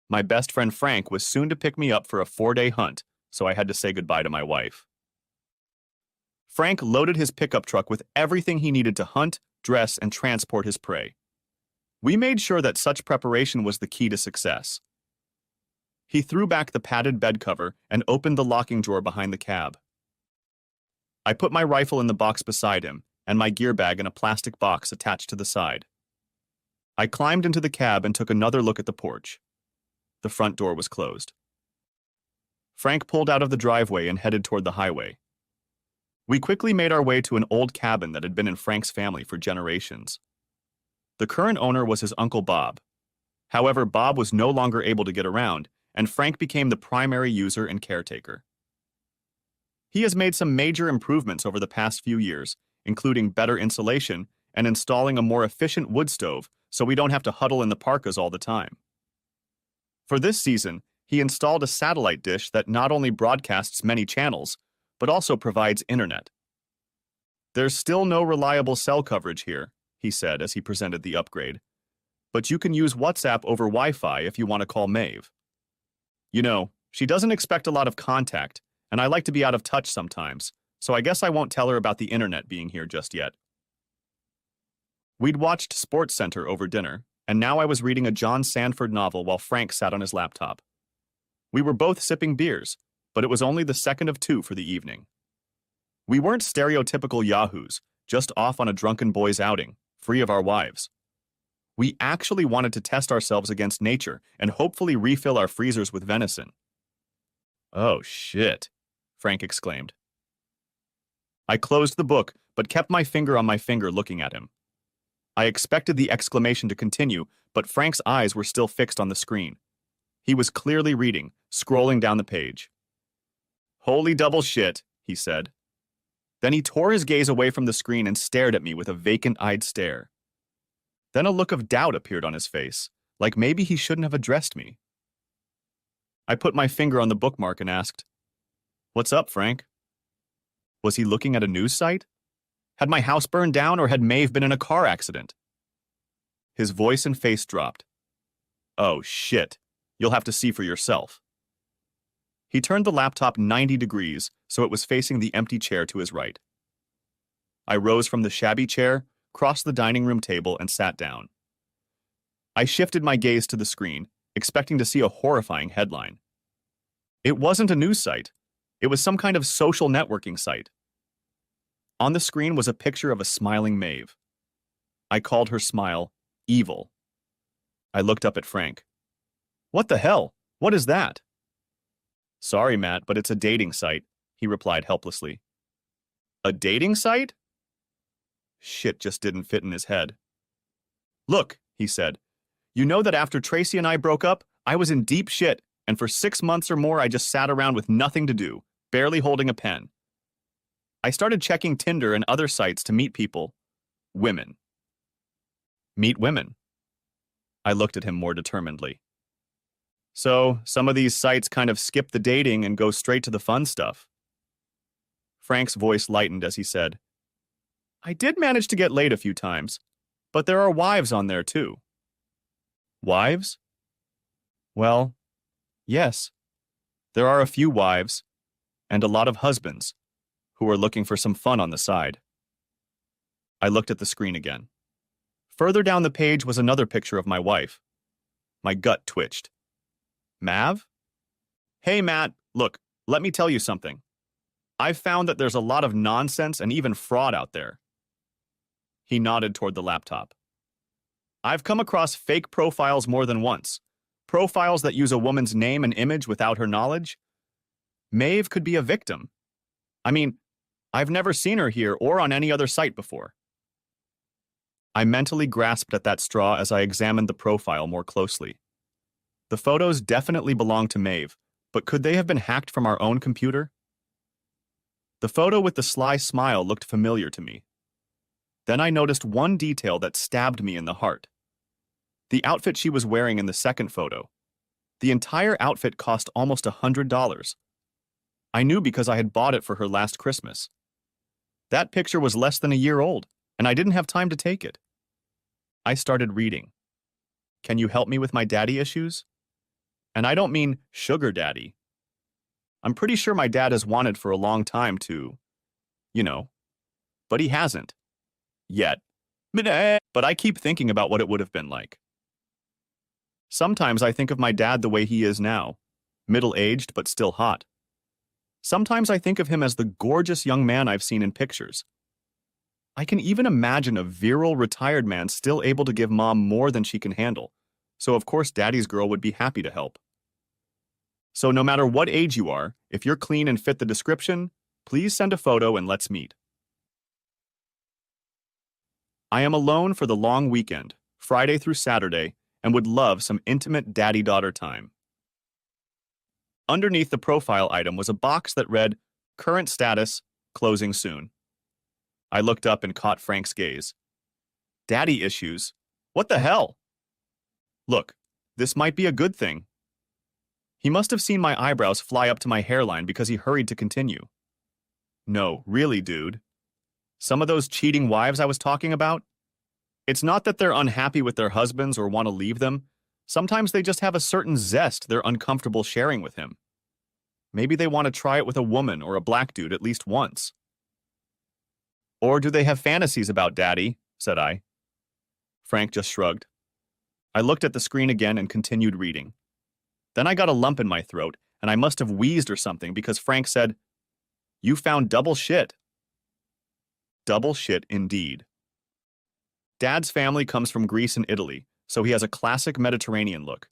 My best friend Frank was soon to pick me up for a 4-day hunt, so I had to say goodbye to my wife. Frank loaded his pickup truck with everything he needed to hunt, dress, and transport his prey. We made sure that such preparation was the key to success. He threw back the padded bed cover and opened the locking drawer behind the cab. I put my rifle in the box beside him and my gear bag in a plastic box attached to the side. I climbed into the cab and took another look at the porch. The front door was closed. Frank pulled out of the driveway and headed toward the highway. We quickly made our way to an old cabin that had been in Frank's family for generations. The current owner was his Uncle Bob. However, Bob was no longer able to get around, and Frank became the primary user and caretaker. He has made some major improvements over the past few years, including better insulation and installing a more efficient wood stove so we don't have to huddle in the parkas all the time. For this season, he installed a satellite dish that not only broadcasts many channels, but also provides internet. "There's still no reliable cell coverage here," he said as he presented the upgrade, "but you can use WhatsApp over Wi-Fi if you want to call Maeve. You know, she doesn't expect a lot of contact, and I like to be out of touch sometimes, so I guess I won't tell her about the internet being here just yet." We'd watched SportsCenter over dinner, and now I was reading a John Sandford novel while Frank sat on his laptop. We were both sipping beers, but it was only the second of two for the evening. We weren't stereotypical yahoos, just off on a drunken boys' outing, free of our wives. We actually wanted to test ourselves against nature and hopefully refill our freezers with venison. "Oh, shit," Frank exclaimed. I closed the book, but kept my finger on my finger looking at him. I expected the exclamation to continue, but Frank's eyes were still fixed on the screen. He was clearly reading, scrolling down the page. "Holy double shit," he said. Then he tore his gaze away from the screen and stared at me with a vacant-eyed stare. Then a look of doubt appeared on his face, like maybe he shouldn't have addressed me. I put my finger on the bookmark and asked, "What's up, Frank?" Was he looking at a news site? Had my house burned down or had Maeve been in a car accident? His voice and face dropped. "Oh, shit. You'll have to see for yourself." He turned the laptop 90 degrees so it was facing the empty chair to his right. I rose from the shabby chair, crossed the dining room table, and sat down. I shifted my gaze to the screen, expecting to see a horrifying headline. It wasn't a news site. It was some kind of social networking site. On the screen was a picture of a smiling Maeve. I called her smile evil. I looked up at Frank. "What the hell? What is that?" "Sorry, Matt, but it's a dating site," he replied helplessly. "A dating site?" Shit just didn't fit in his head. "Look," he said, "you know that after Tracy and I broke up, I was in deep shit, and for 6 months or more I just sat around with nothing to do, barely holding a pen. I started checking Tinder and other sites to meet people. Women." "Meet women?" I looked at him more determinedly. "So, some of these sites kind of skip the dating and go straight to the fun stuff." Frank's voice lightened as he said, "I did manage to get laid a few times, but there are wives on there too." "Wives?" "Well, yes. There are a few wives, and a lot of husbands, who are looking for some fun on the side." I looked at the screen again. Further down the page was another picture of my wife. My gut twitched. "Mav? Hey, Matt, look, let me tell you something. I've found that there's a lot of nonsense and even fraud out there." He nodded toward the laptop. "I've come across fake profiles more than once. Profiles that use a woman's name and image without her knowledge. Maeve could be a victim. I mean, I've never seen her here or on any other site before." I mentally grasped at that straw as I examined the profile more closely. The photos definitely belonged to Maeve, but could they have been hacked from our own computer? The photo with the sly smile looked familiar to me. Then I noticed one detail that stabbed me in the heart. The outfit she was wearing in the second photo. The entire outfit cost almost $100. I knew because I had bought it for her last Christmas. That picture was less than a year old, and I didn't have time to take it. I started reading. "Can you help me with my daddy issues? And I don't mean sugar daddy. I'm pretty sure my dad has wanted for a long time to, you know, but he hasn't. Yet. But I keep thinking about what it would have been like. Sometimes I think of my dad the way he is now, middle-aged but still hot. Sometimes I think of him as the gorgeous young man I've seen in pictures. I can even imagine a virile retired man still able to give mom more than she can handle, so of course daddy's girl would be happy to help. So no matter what age you are, if you're clean and fit the description, please send a photo and let's meet. I am alone for the long weekend, Friday through Saturday, and would love some intimate daddy-daughter time. Underneath the profile item was a box that read, Current status, closing soon. I looked up and caught Frank's gaze. Daddy issues? What the hell? Look, this might be a good thing. He must have seen my eyebrows fly up to my hairline because he hurried to continue. No, really, dude. Some of those cheating wives I was talking about? It's not that they're unhappy with their husbands or want to leave them. Sometimes they just have a certain zest they're uncomfortable sharing with him. Maybe they want to try it with a woman or a black dude at least once. Or do they have fantasies about daddy? Said I. Frank just shrugged. I looked at the screen again and continued reading. Then I got a lump in my throat, and I must have wheezed or something because Frank said, You found double shit. Double shit indeed. Dad's family comes from Greece and Italy, so he has a classic Mediterranean look.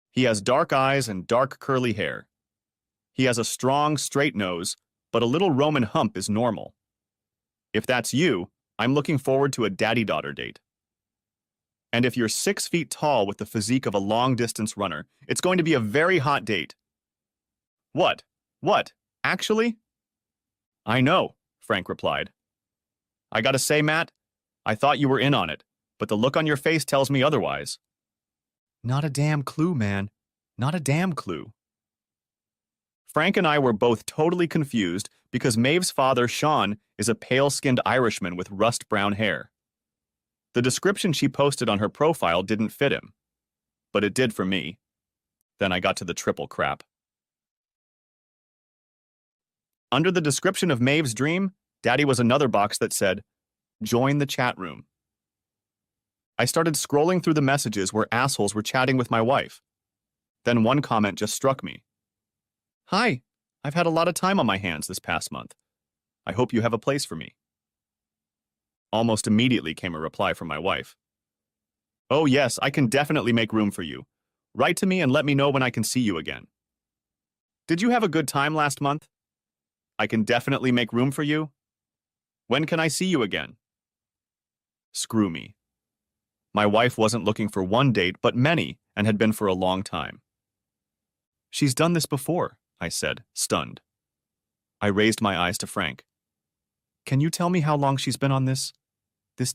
He has dark eyes and dark curly hair. He has a strong, straight nose, but a little Roman hump is normal. If that's you, I'm looking forward to a daddy-daughter date. And if you're 6 feet tall with the physique of a long-distance runner, it's going to be a very hot date. What? What? Actually? I know, Frank replied. I gotta say, Matt, I thought you were in on it, but the look on your face tells me otherwise. Not a damn clue, man. Not a damn clue. Frank and I were both totally confused because Maeve's father, Sean, is a pale-skinned Irishman with rust-brown hair. The description she posted on her profile didn't fit him, but it did for me. Then I got to the triple crap. Under the description of Maeve's dream, Daddy was another box that said, Join the chat room. I started scrolling through the messages where assholes were chatting with my wife. Then one comment just struck me. Hi, I've had a lot of time on my hands this past month. I hope you have a place for me. Almost immediately came a reply from my wife. Oh yes, I can definitely make room for you. Write to me and let me know when I can see you again. Did you have a good time last month? I can definitely make room for you. When can I see you again? Screw me. My wife wasn't looking for one date, but many, and had been for a long time. She's done this before, I said, stunned. I raised my eyes to Frank. Can you tell me how long she's been on this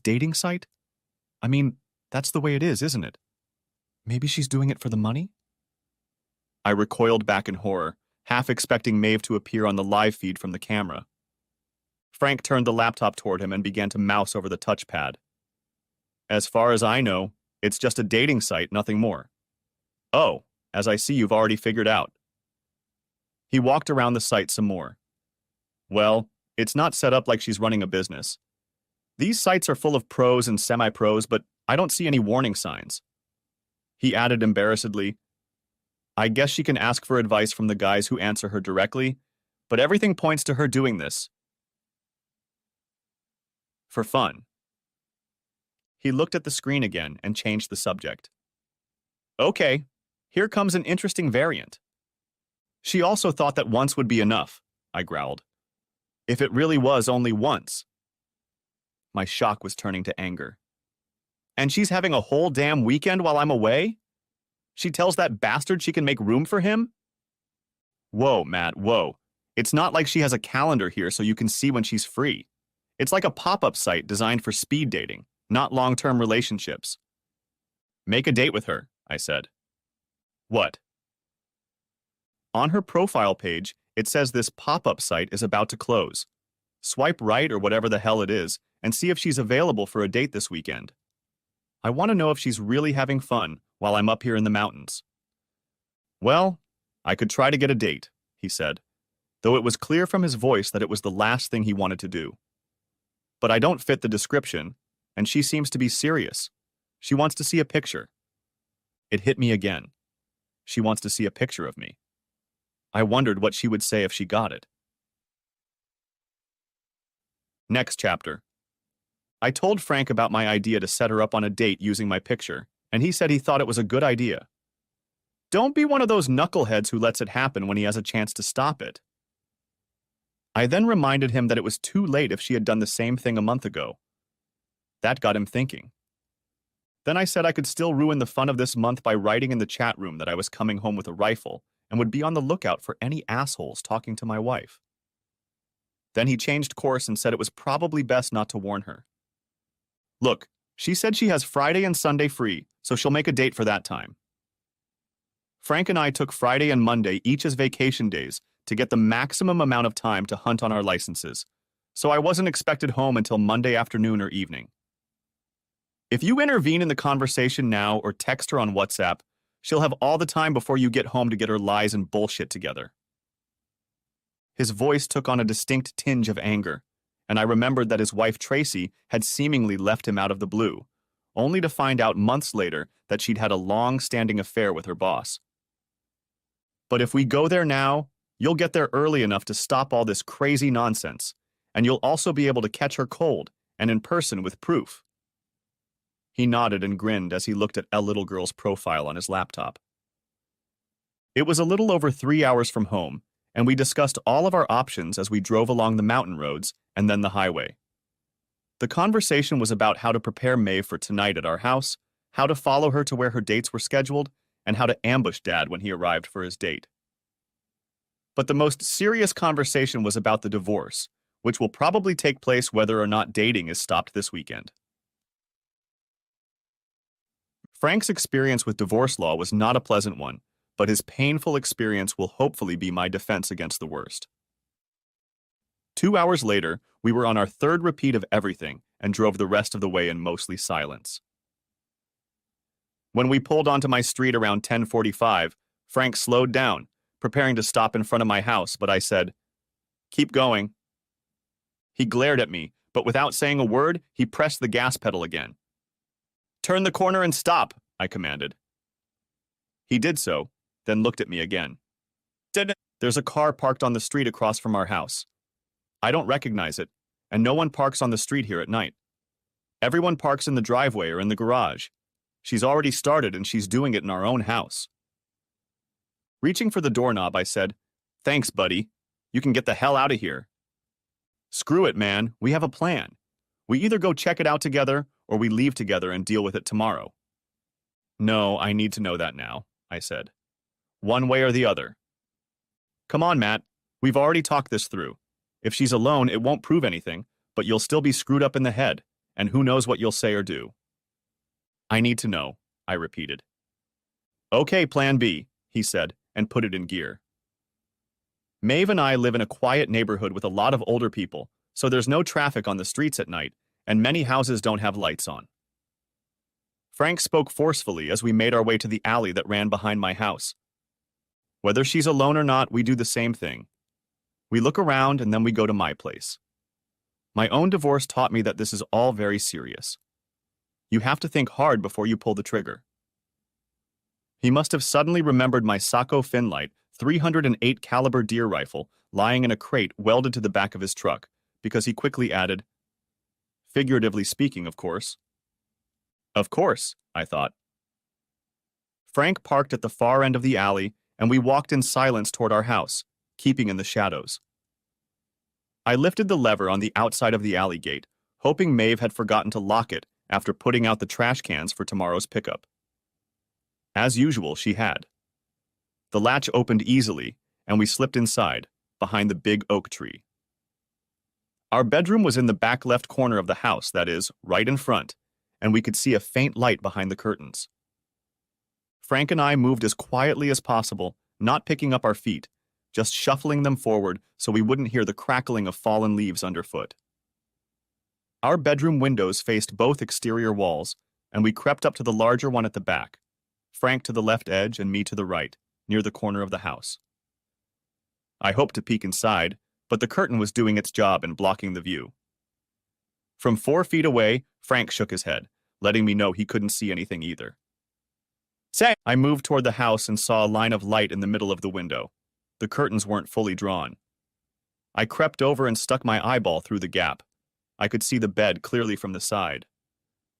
dating site? I mean, that's the way it is, isn't it? Maybe she's doing it for the money? I recoiled back in horror, half expecting Maeve to appear on the live feed from the camera. Frank turned the laptop toward him and began to mouse over the touchpad. As far as I know, it's just a dating site, nothing more. Oh, as I see you've already figured out. He walked around the site some more. Well, it's not set up like she's running a business. These sites are full of pros and semi-pros, but I don't see any warning signs. He added embarrassedly, I guess she can ask for advice from the guys who answer her directly, but everything points to her doing this for fun. He looked at the screen again and changed the subject. Okay, here comes an interesting variant. She also thought that once would be enough, I growled. If it really was only once. My shock was turning to anger. And she's having a whole damn weekend while I'm away? She tells that bastard she can make room for him? Whoa, Matt, whoa. It's not like she has a calendar here so you can see when she's free. It's like a pop-up site designed for speed dating, not long-term relationships. Make a date with her, I said. What? On her profile page, it says this pop-up site is about to close. Swipe right or whatever the hell it is, and see if she's available for a date this weekend. I want to know if she's really having fun while I'm up here in the mountains. Well, I could try to get a date, he said, though it was clear from his voice that it was the last thing he wanted to do. But I don't fit the description, and she seems to be serious. She wants to see a picture. It hit me again. She wants to see a picture of me. I wondered what she would say if she got it. Next chapter. I told Frank about my idea to set her up on a date using my picture, and he said he thought it was a good idea. Don't be one of those knuckleheads who lets it happen when he has a chance to stop it. I then reminded him that it was too late if she had done the same thing a month ago. That got him thinking. Then I said I could still ruin the fun of this month by writing in the chat room that I was coming home with a rifle and would be on the lookout for any assholes talking to my wife. Then he changed course and said it was probably best not to warn her. Look, she said she has Friday and Sunday free, so she'll make a date for that time. Frank and I took Friday and Monday each as vacation days to get the maximum amount of time to hunt on our licenses, so I wasn't expected home until Monday afternoon or evening. If you intervene in the conversation now or text her on WhatsApp, she'll have all the time before you get home to get her lies and bullshit together. His voice took on a distinct tinge of anger, and I remembered that his wife Tracy had seemingly left him out of the blue, only to find out months later that she'd had a long-standing affair with her boss. But if we go there now, you'll get there early enough to stop all this crazy nonsense, and you'll also be able to catch her cold and in person with proof. He nodded and grinned as he looked at a little girl's profile on his laptop. It was a little over 3 hours from home, and we discussed all of our options as we drove along the mountain roads and then the highway. The conversation was about how to prepare Maeve for tonight at our house, how to follow her to where her dates were scheduled, and how to ambush Dad when he arrived for his date. But the most serious conversation was about the divorce, which will probably take place whether or not dating is stopped this weekend. Frank's experience with divorce law was not a pleasant one, but his painful experience will hopefully be my defense against the worst. 2 hours later, we were on our third repeat of everything and drove the rest of the way in mostly silence. When we pulled onto my street around 10:45, Frank slowed down, preparing to stop in front of my house, but I said, "Keep going." He glared at me, but without saying a word, he pressed the gas pedal again. "Turn the corner and stop," I commanded. He did so, then looked at me again. There's a car parked on the street across from our house. I don't recognize it, and no one parks on the street here at night. Everyone parks in the driveway or in the garage. She's already started and she's doing it in our own house. Reaching for the doorknob, I said, "Thanks, buddy. You can get the hell out of here." "Screw it, man. We have a plan. We either go check it out together or we leave together and deal with it tomorrow." "No, I need to know that now," I said. "One way or the other." "Come on, Matt. We've already talked this through. If she's alone, it won't prove anything, but you'll still be screwed up in the head, and who knows what you'll say or do." "I need to know," I repeated. "Okay, plan B," he said, and put it in gear. Maeve and I live in a quiet neighborhood with a lot of older people, so there's no traffic on the streets at night, and many houses don't have lights on. Frank spoke forcefully as we made our way to the alley that ran behind my house. Whether she's alone or not, we do the same thing. We look around and then we go to my place. My own divorce taught me that this is all very serious. You have to think hard before you pull the trigger. He must have suddenly remembered my Sacco Finlight 308 caliber deer rifle lying in a crate welded to the back of his truck, because he quickly added, "Figuratively speaking, of course." Of course, I thought. Frank parked at the far end of the alley, and we walked in silence toward our house, keeping in the shadows. I lifted the lever on the outside of the alley gate, hoping Maeve had forgotten to lock it after putting out the trash cans for tomorrow's pickup. As usual, she had. The latch opened easily, and we slipped inside, behind the big oak tree. Our bedroom was in the back left corner of the house, that is, right in front, and we could see a faint light behind the curtains. Frank and I moved as quietly as possible, not picking up our feet, just shuffling them forward so we wouldn't hear the crackling of fallen leaves underfoot. Our bedroom windows faced both exterior walls, and we crept up to the larger one at the back, Frank to the left edge and me to the right, near the corner of the house. I hoped to peek inside, but the curtain was doing its job and blocking the view. From 4 feet away, Frank shook his head, letting me know he couldn't see anything either. I moved toward the house and saw a line of light in the middle of the window. The curtains weren't fully drawn. I crept over and stuck my eyeball through the gap. I could see the bed clearly from the side.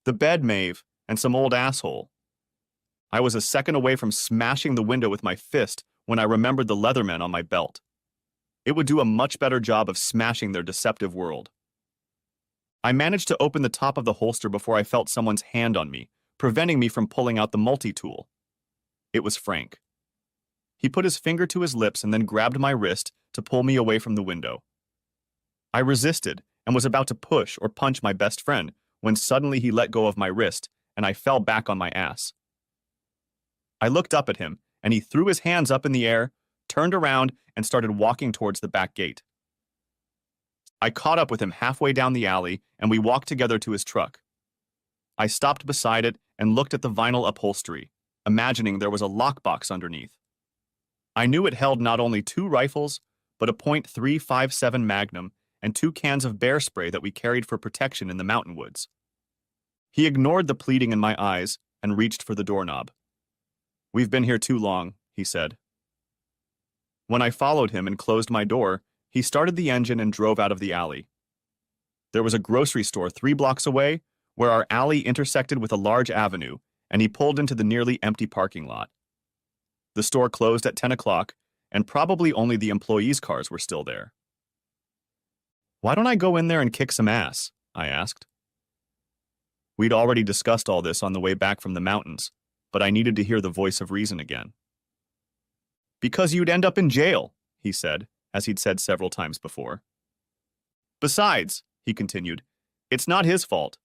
The bed, Maeve, and some old asshole. I was a second away from smashing the window with my fist when I remembered the Leathermen on my belt. It would do a much better job of smashing their deceptive world. I managed to open the top of the holster before I felt someone's hand on me, preventing me from pulling out the multi-tool. It was Frank. He put his finger to his lips and then grabbed my wrist to pull me away from the window. I resisted and was about to push or punch my best friend when suddenly he let go of my wrist and I fell back on my ass. I looked up at him and he threw his hands up in the air, turned around, and started walking towards the back gate. I caught up with him halfway down the alley and we walked together to his truck. I stopped beside it and looked at the vinyl upholstery, imagining there was a lockbox underneath. I knew it held not only 2 rifles, but a .357 Magnum and 2 cans of bear spray that we carried for protection in the mountain woods. He ignored the pleading in my eyes and reached for the doorknob. "We've been here too long," he said. When I followed him and closed my door, he started the engine and drove out of the alley. There was a grocery store 3 blocks away where our alley intersected with a large avenue, and he pulled into the nearly empty parking lot. The store closed at 10 o'clock, and probably only the employees' cars were still there. "Why don't I go in there and kick some ass?" I asked. We'd already discussed all this on the way back from the mountains, but I needed to hear the voice of reason again. "Because you'd end up in jail," he said, as he'd said several times before. "Besides," he continued, "it's not his fault.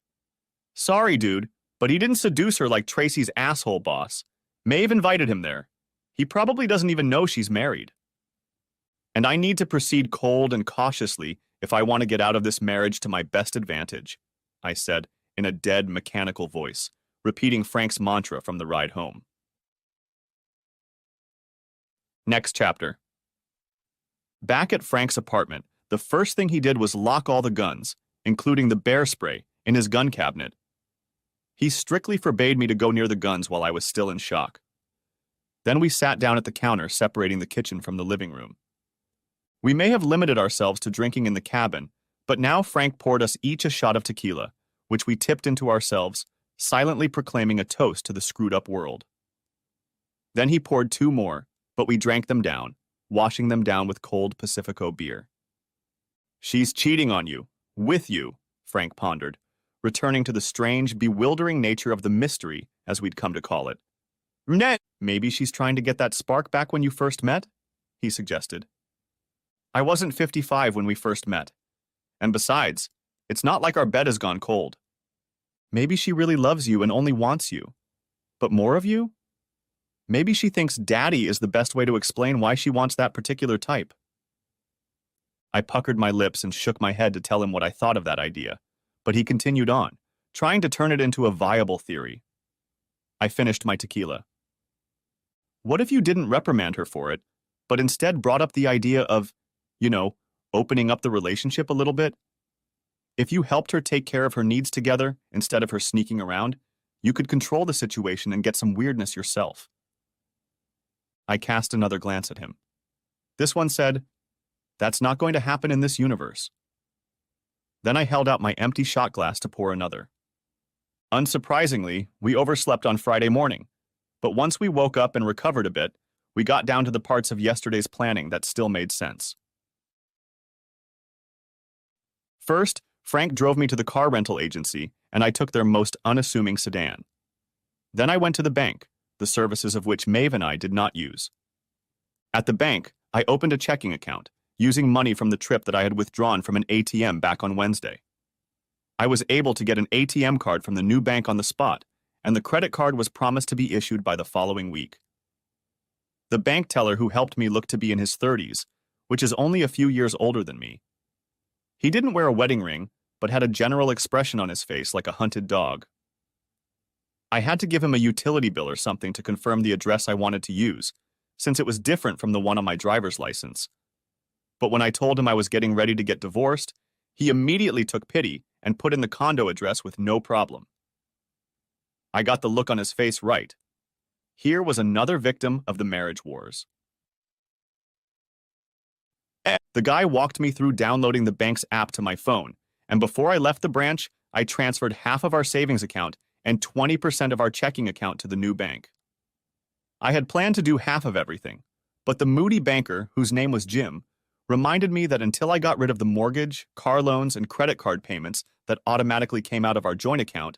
Sorry, dude, but he didn't seduce her like Tracy's asshole boss. Maeve invited him there. He probably doesn't even know she's married. And I need to proceed cold and cautiously if I want to get out of this marriage to my best advantage," I said in a dead, mechanical voice, repeating Frank's mantra from the ride home. Next chapter. Back at Frank's apartment, the first thing he did was lock all the guns, including the bear spray, in his gun cabinet. He strictly forbade me to go near the guns while I was still in shock. Then we sat down at the counter separating the kitchen from the living room. We may have limited ourselves to drinking in the cabin, but now Frank poured us each a shot of tequila, which we tipped into ourselves, silently proclaiming a toast to the screwed-up world. Then he poured 2 more, but we drank them down, washing them down with cold Pacifico beer. "She's cheating on you, with you," Frank pondered, returning to the strange, bewildering nature of the mystery, as we'd come to call it. "Maybe she's trying to get that spark back when you first met?" he suggested. "I wasn't 55 when we first met. And besides, it's not like our bed has gone cold. Maybe she really loves you and only wants you. But more of you? Maybe she thinks daddy is the best way to explain why she wants that particular type." I puckered my lips and shook my head to tell him what I thought of that idea, but he continued on, trying to turn it into a viable theory. I finished my tequila. "What if you didn't reprimand her for it, but instead brought up the idea of, opening up the relationship a little bit? If you helped her take care of her needs together instead of her sneaking around, you could control the situation and get some weirdness yourself." I cast another glance at him. This one said, "That's not going to happen in this universe." Then I held out my empty shot glass to pour another. Unsurprisingly, we overslept on Friday morning, but once we woke up and recovered a bit, we got down to the parts of yesterday's planning that still made sense. First, Frank drove me to the car rental agency, and I took their most unassuming sedan. Then I went to the bank, the services of which Maeve and I did not use. At the bank, I opened a checking account, using money from the trip that I had withdrawn from an ATM back on Wednesday. I was able to get an ATM card from the new bank on the spot, and the credit card was promised to be issued by the following week. The bank teller who helped me looked to be in his 30s, which is only a few years older than me. He didn't wear a wedding ring, but had a general expression on his face like a hunted dog. I had to give him a utility bill or something to confirm the address I wanted to use, since it was different from the one on my driver's license. But when I told him I was getting ready to get divorced, he immediately took pity and put in the condo address with no problem. I got the look on his face right. Here was another victim of the marriage wars. The guy walked me through downloading the bank's app to my phone, and before I left the branch, I transferred half of our savings account and 20% of our checking account to the new bank. I had planned to do half of everything, but the moody banker, whose name was Jim, reminded me that until I got rid of the mortgage, car loans, and credit card payments that automatically came out of our joint account,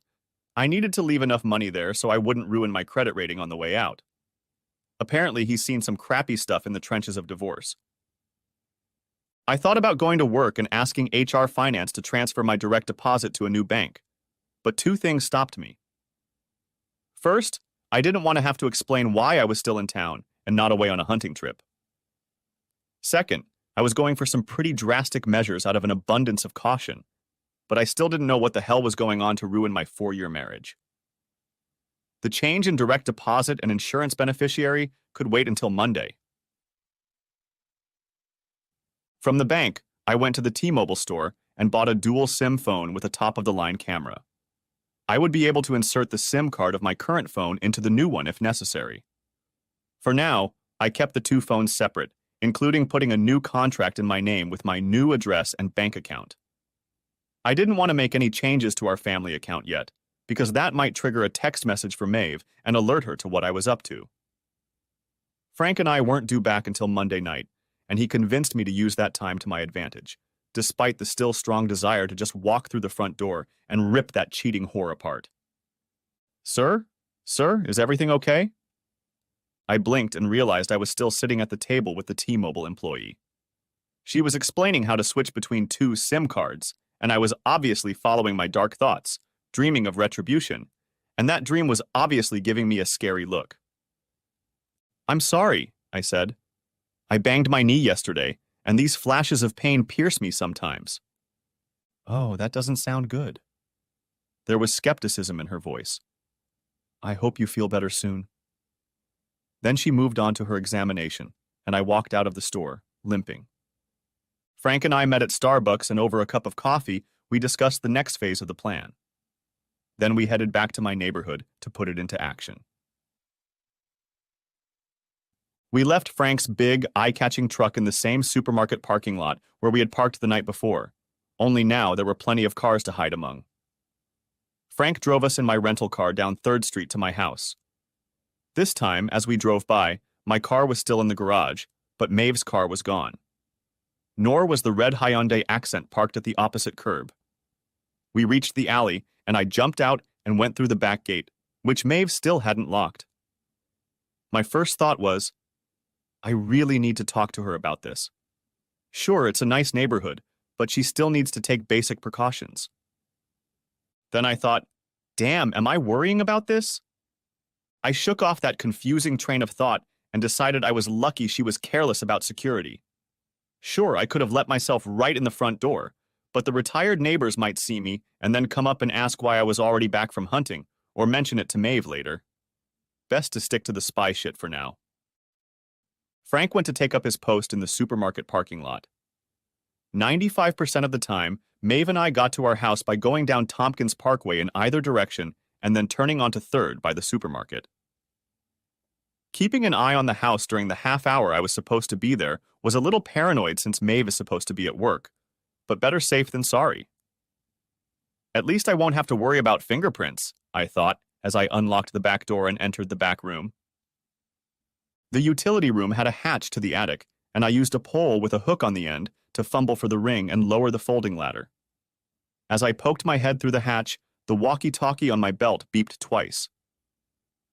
I needed to leave enough money there so I wouldn't ruin my credit rating on the way out. Apparently, he's seen some crappy stuff in the trenches of divorce. I thought about going to work and asking HR Finance to transfer my direct deposit to a new bank, but two things stopped me. First, I didn't want to have to explain why I was still in town and not away on a hunting trip. Second, I was going for some pretty drastic measures out of an abundance of caution, but I still didn't know what the hell was going on to ruin my 4-year marriage. The change in direct deposit and insurance beneficiary could wait until Monday. From the bank, I went to the T-Mobile store and bought a dual SIM phone with a top-of-the-line camera. I would be able to insert the SIM card of my current phone into the new one if necessary. For now, I kept the two phones separate, including putting a new contract in my name with my new address and bank account. I didn't want to make any changes to our family account yet, because that might trigger a text message for Maeve and alert her to what I was up to. Frank and I weren't due back until Monday night, and he convinced me to use that time to my advantage, despite the still strong desire to just walk through the front door and rip that cheating whore apart. Sir? Sir, is everything okay? I blinked and realized I was still sitting at the table with the T-Mobile employee. She was explaining how to switch between two SIM cards, and I was obviously following my dark thoughts, dreaming of retribution, and that dream was obviously giving me a scary look. I'm sorry, I said. I banged my knee yesterday, and these flashes of pain pierce me sometimes. Oh, that doesn't sound good. There was skepticism in her voice. I hope you feel better soon. Then she moved on to her examination, and I walked out of the store, limping. Frank and I met at Starbucks, and over a cup of coffee, we discussed the next phase of the plan. Then we headed back to my neighborhood to put it into action. We left Frank's big, eye-catching truck in the same supermarket parking lot where we had parked the night before, only now there were plenty of cars to hide among. Frank drove us in my rental car down 3rd Street to my house. This time, as we drove by, my car was still in the garage, but Maeve's car was gone. Nor was the red Hyundai Accent parked at the opposite curb. We reached the alley, and I jumped out and went through the back gate, which Maeve still hadn't locked. My first thought was, I really need to talk to her about this. Sure, it's a nice neighborhood, but she still needs to take basic precautions. Then I thought, damn, am I worrying about this? I shook off that confusing train of thought and decided I was lucky she was careless about security. Sure, I could have let myself right in the front door, but the retired neighbors might see me and then come up and ask why I was already back from hunting, or mention it to Maeve later. Best to stick to the spy shit for now. Frank went to take up his post in the supermarket parking lot. 95% of the time, Maeve and I got to our house by going down Tompkins Parkway in either direction and then turning onto 3rd by the supermarket. Keeping an eye on the house during the half hour I was supposed to be there was a little paranoid since Maeve is supposed to be at work, but better safe than sorry. At least I won't have to worry about fingerprints, I thought, as I unlocked the back door and entered the back room. The utility room had a hatch to the attic, and I used a pole with a hook on the end to fumble for the ring and lower the folding ladder. As I poked my head through the hatch, the walkie-talkie on my belt beeped twice.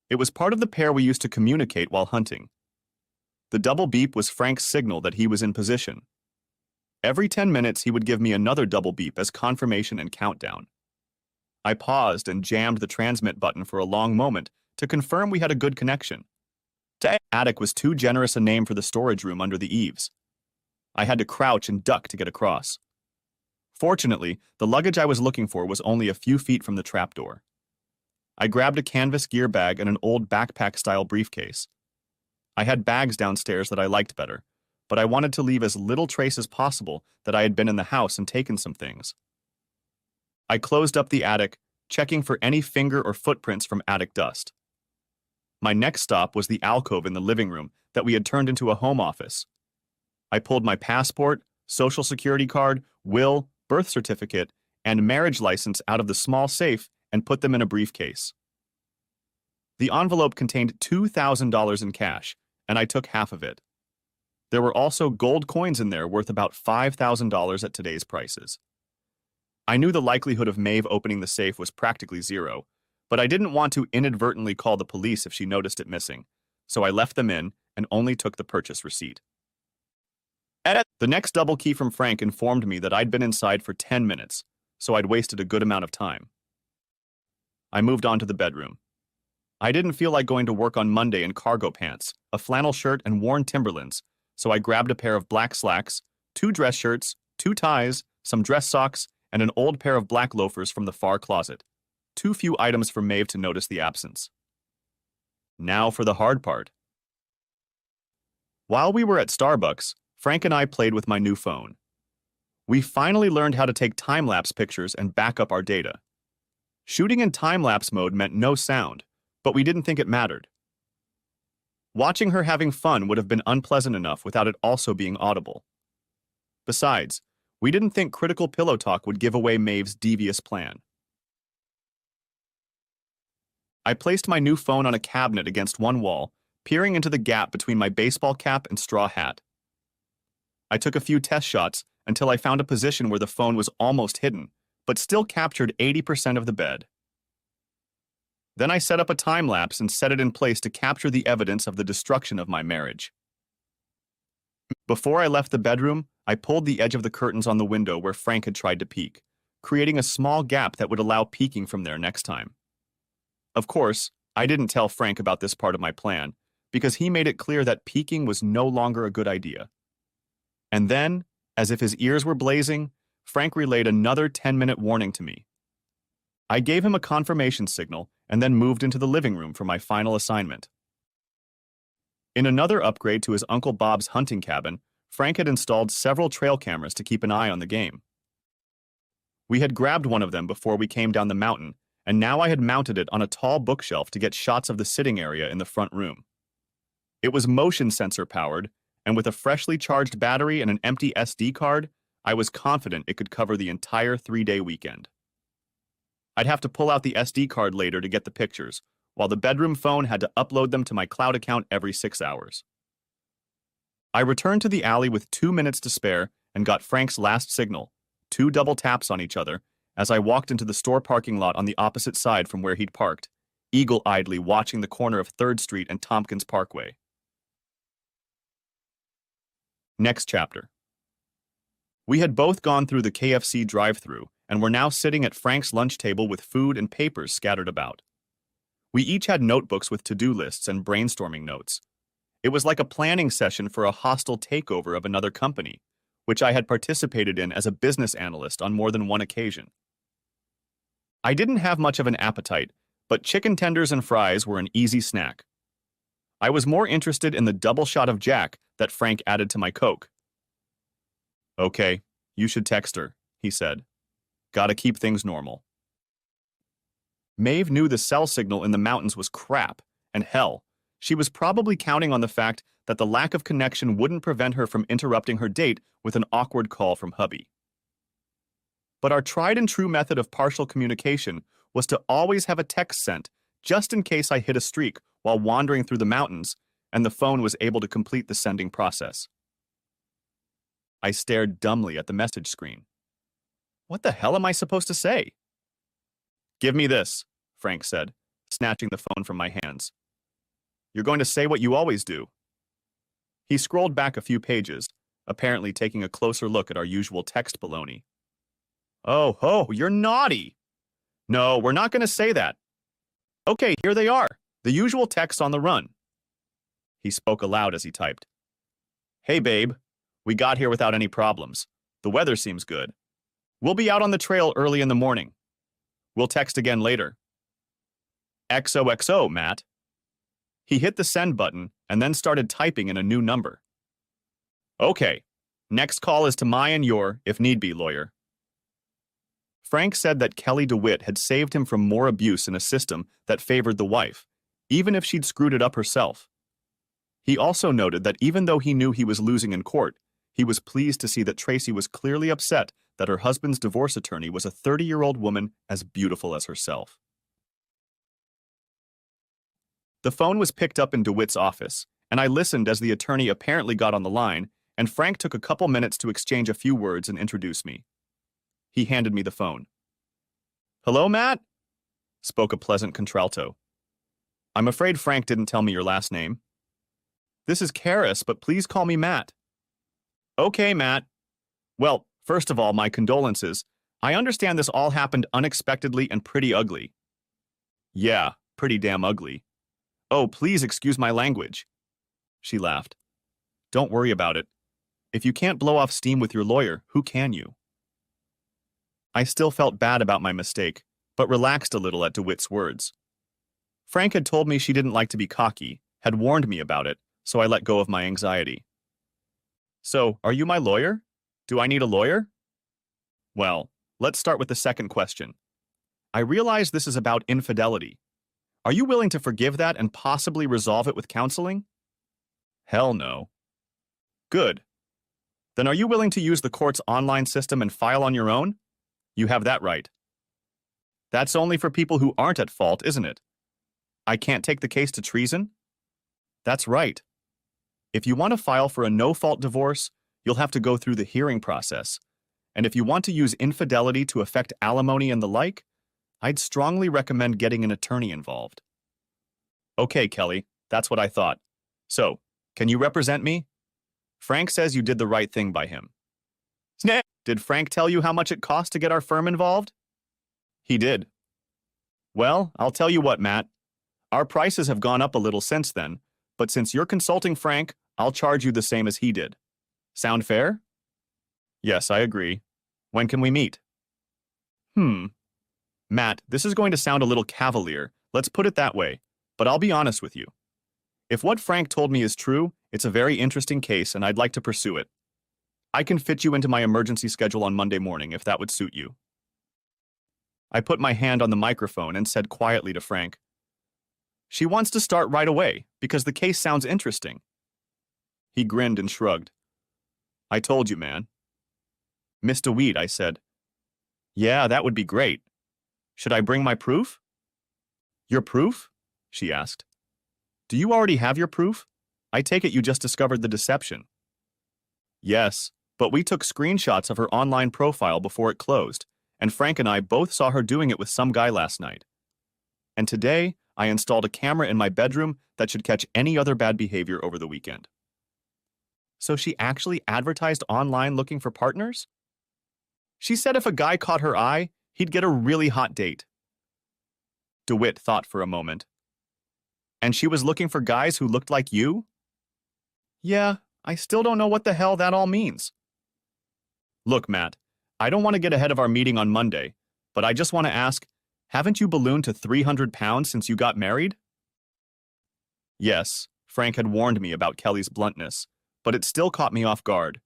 It was part of the pair we used to communicate while hunting. The double beep was Frank's signal that he was in position. Every 10 minutes he would give me another double beep as confirmation and countdown. I paused and jammed the transmit button for a long moment to confirm we had a good connection. The attic was too generous a name for the storage room under the eaves. I had to crouch and duck to get across. Fortunately, the luggage I was looking for was only a few feet from the trapdoor. I grabbed a canvas gear bag and an old backpack-style briefcase. I had bags downstairs that I liked better, but I wanted to leave as little trace as possible that I had been in the house and taken some things. I closed up the attic, checking for any finger or footprints from attic dust. My next stop was the alcove in the living room that we had turned into a home office. I pulled my passport, social security card, will, birth certificate, and marriage license out of the small safe and put them in a briefcase. The envelope contained $2,000 in cash, and I took half of it. There were also gold coins in there worth about $5,000 at today's prices. I knew the likelihood of Maeve opening the safe was practically zero, but I didn't want to inadvertently call the police if she noticed it missing, so I left them in and only took the purchase receipt. The next double key from Frank informed me that I'd been inside for 10 minutes, so I'd wasted a good amount of time. I moved on to the bedroom. I didn't feel like going to work on Monday in cargo pants, a flannel shirt, and worn Timberlands, so I grabbed a pair of black slacks, 2 dress shirts, 2 ties, some dress socks, and an old pair of black loafers from the far closet. Too few items for Maeve to notice the absence. Now for the hard part. While we were at Starbucks, Frank and I played with my new phone. We finally learned how to take time-lapse pictures and back up our data. Shooting in time-lapse mode meant no sound, but we didn't think it mattered. Watching her having fun would have been unpleasant enough without it also being audible. Besides, we didn't think critical pillow talk would give away Maeve's devious plan. I placed my new phone on a cabinet against one wall, peering into the gap between my baseball cap and straw hat. I took a few test shots until I found a position where the phone was almost hidden, but still captured 80% of the bed. Then I set up a time-lapse and set it in place to capture the evidence of the destruction of my marriage. Before I left the bedroom, I pulled the edge of the curtains on the window where Frank had tried to peek, creating a small gap that would allow peeking from there next time. Of course, I didn't tell Frank about this part of my plan, because he made it clear that peeking was no longer a good idea. And then, as if his ears were blazing, Frank relayed another 10-minute warning to me. I gave him a confirmation signal and then moved into the living room for my final assignment. In another upgrade to his Uncle Bob's hunting cabin, Frank had installed several trail cameras to keep an eye on the game. We had grabbed one of them before we came down the mountain, and now I had mounted it on a tall bookshelf to get shots of the sitting area in the front room. It was motion sensor powered, and with a freshly charged battery and an empty SD card, I was confident it could cover the entire 3-day weekend. I'd have to pull out the SD card later to get the pictures, while the bedroom phone had to upload them to my cloud account every 6 hours. I returned to the alley with 2 minutes to spare and got Frank's last signal, 2 double taps on each other, as I walked into the store parking lot on the opposite side from where he'd parked, eagle-eyedly watching the corner of 3rd Street and Tompkins Parkway. Next chapter. We had both gone through the KFC drive-thru and were now sitting at Frank's lunch table with food and papers scattered about. We each had notebooks with to-do lists and brainstorming notes. It was like a planning session for a hostile takeover of another company, which I had participated in as a business analyst on more than one occasion. I didn't have much of an appetite, but chicken tenders and fries were an easy snack. I was more interested in the double shot of Jack that Frank added to my Coke. "Okay, you should text her," he said. "Gotta keep things normal." Maeve knew the cell signal in the mountains was crap, and hell, she was probably counting on the fact that the lack of connection wouldn't prevent her from interrupting her date with an awkward call from hubby. But our tried-and-true method of partial communication was to always have a text sent, just in case I hit a streak while wandering through the mountains, and the phone was able to complete the sending process. I stared dumbly at the message screen. What the hell am I supposed to say? "Give me this," Frank said, snatching the phone from my hands. "You're going to say what you always do." He scrolled back a few pages, apparently taking a closer look at our usual text baloney. "Oh, ho, you're naughty. No, we're not going to say that. Okay, here they are, the usual texts on the run." He spoke aloud as he typed. "Hey, babe, we got here without any problems. The weather seems good. We'll be out on the trail early in the morning. We'll text again later. XOXO, Matt." He hit the send button and then started typing in a new number. Okay, next call is to my and your, if need be, lawyer. Frank said that Kelly DeWitt had saved him from more abuse in a system that favored the wife, even if she'd screwed it up herself. He also noted that even though he knew he was losing in court, he was pleased to see that Tracy was clearly upset that her husband's divorce attorney was a 30-year-old woman as beautiful as herself. The phone was picked up in DeWitt's office, and I listened as the attorney apparently got on the line, and Frank took a couple minutes to exchange a few words and introduce me. He handed me the phone. "Hello, Matt?" spoke a pleasant contralto. "I'm afraid Frank didn't tell me your last name." "This is Karis, but please call me Matt." "Okay, Matt. Well, first of all, my condolences. I understand this all happened unexpectedly and pretty ugly." "Yeah, pretty damn ugly. Oh, please excuse my language." She laughed. "Don't worry about it. If you can't blow off steam with your lawyer, who can you?" I still felt bad about my mistake, but relaxed a little at DeWitt's words. Frank had told me she didn't like to be cocky, had warned me about it, so I let go of my anxiety. "So, are you my lawyer? Do I need a lawyer?" "Well, let's start with the second question. I realize this is about infidelity. Are you willing to forgive that and possibly resolve it with counseling?" "Hell no." "Good. Then are you willing to use the court's online system and file on your own? You have that right." "That's only for people who aren't at fault, isn't it? I can't take the case to treason?" "That's right. If you want to file for a no-fault divorce, you'll have to go through the hearing process. And if you want to use infidelity to affect alimony and the like, I'd strongly recommend getting an attorney involved." "Okay, Kelly, that's what I thought. So, can you represent me? Frank says you did the right thing by him." "Snap! Did Frank tell you how much it cost to get our firm involved?" "He did." "Well, I'll tell you what, Matt. Our prices have gone up a little since then, but since you're consulting Frank, I'll charge you the same as he did. Sound fair?" "Yes, I agree. When can we meet?" Matt, this is going to sound a little cavalier, let's put it that way, but I'll be honest with you. If what Frank told me is true, it's a very interesting case and I'd like to pursue it. I can fit you into my emergency schedule on Monday morning if that would suit you." I put my hand on the microphone and said quietly to Frank, "She wants to start right away because the case sounds interesting." He grinned and shrugged. "I told you, man." "Miss DeWitt," I said. "Yeah, that would be great. Should I bring my proof?" "Your proof?" she asked. "Do you already have your proof? I take it you just discovered the deception." "Yes, but we took screenshots of her online profile before it closed, and Frank and I both saw her doing it with some guy last night. And today, I installed a camera in my bedroom that should catch any other bad behavior over the weekend." "So she actually advertised online looking for partners?" "She said if a guy caught her eye, he'd get a really hot date." DeWitt thought for a moment. "And she was looking for guys who looked like you?" "Yeah, I still don't know what the hell that all means." "Look, Matt, I don't want to get ahead of our meeting on Monday, but I just want to ask, haven't you ballooned to 300 pounds since you got married?" Yes, Frank had warned me about Kelly's bluntness, but it still caught me off guard,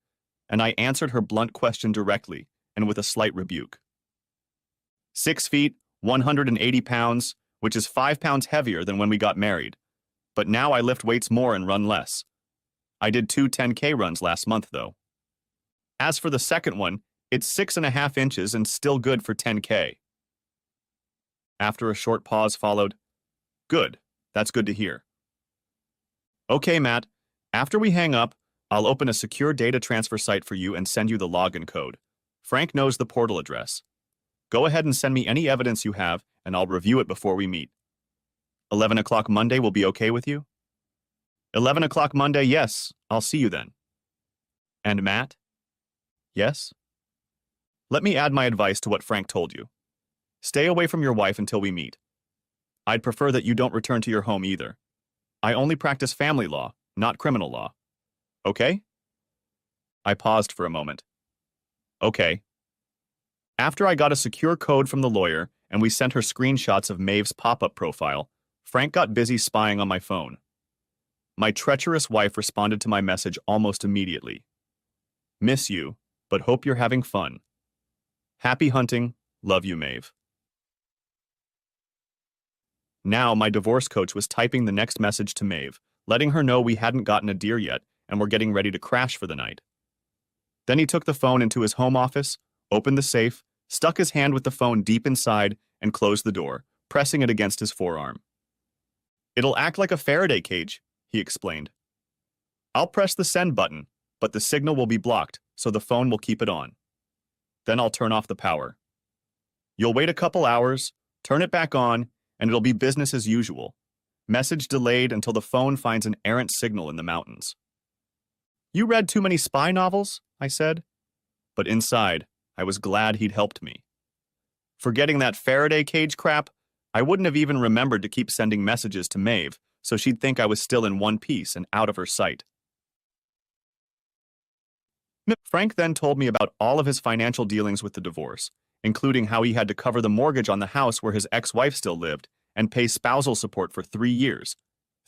and I answered her blunt question directly and with a slight rebuke. 6 feet, 180 pounds, which is 5 pounds heavier than when we got married, but now I lift weights more and run less. I did 2 10K runs last month, though. As for the second one, it's 6.5 inches and still good for 10K. After a short pause followed, "Good, that's good to hear." "Okay, Matt, after we hang up, I'll open a secure data transfer site for you and send you the login code. Frank knows the portal address. Go ahead and send me any evidence you have, and I'll review it before we meet. 11 o'clock Monday will be okay with you?" 11 o'clock Monday, yes. I'll see you then." "And Matt?" "Yes?" "Let me add my advice to what Frank told you. Stay away from your wife until we meet. I'd prefer that you don't return to your home either. I only practice family law, not criminal law. Okay?" I paused for a moment. "Okay." After I got a secure code from the lawyer and we sent her screenshots of Maeve's pop-up profile, Frank got busy spying on my phone. My treacherous wife responded to my message almost immediately. Miss you, but hope you're having fun. Happy hunting. Love you, Maeve. Now, my divorce coach was typing the next message to Maeve, letting her know we hadn't gotten a deer yet and were getting ready to crash for the night. Then he took the phone into his home office, opened the safe, stuck his hand with the phone deep inside, and closed the door, pressing it against his forearm. It'll act like a Faraday cage, he explained. I'll press the send button, but the signal will be blocked, so the phone will keep it on. Then I'll turn off the power. You'll wait a couple hours, turn it back on, and it'll be business as usual. Message delayed until the phone finds an errant signal in the mountains. You read too many spy novels, I said. But inside, I was glad he'd helped me. Forgetting that Faraday cage crap, I wouldn't have even remembered to keep sending messages to Maeve, so she'd think I was still in one piece and out of her sight. Frank then told me about all of his financial dealings with the divorce, including how he had to cover the mortgage on the house where his ex-wife still lived and pay spousal support for 3 years,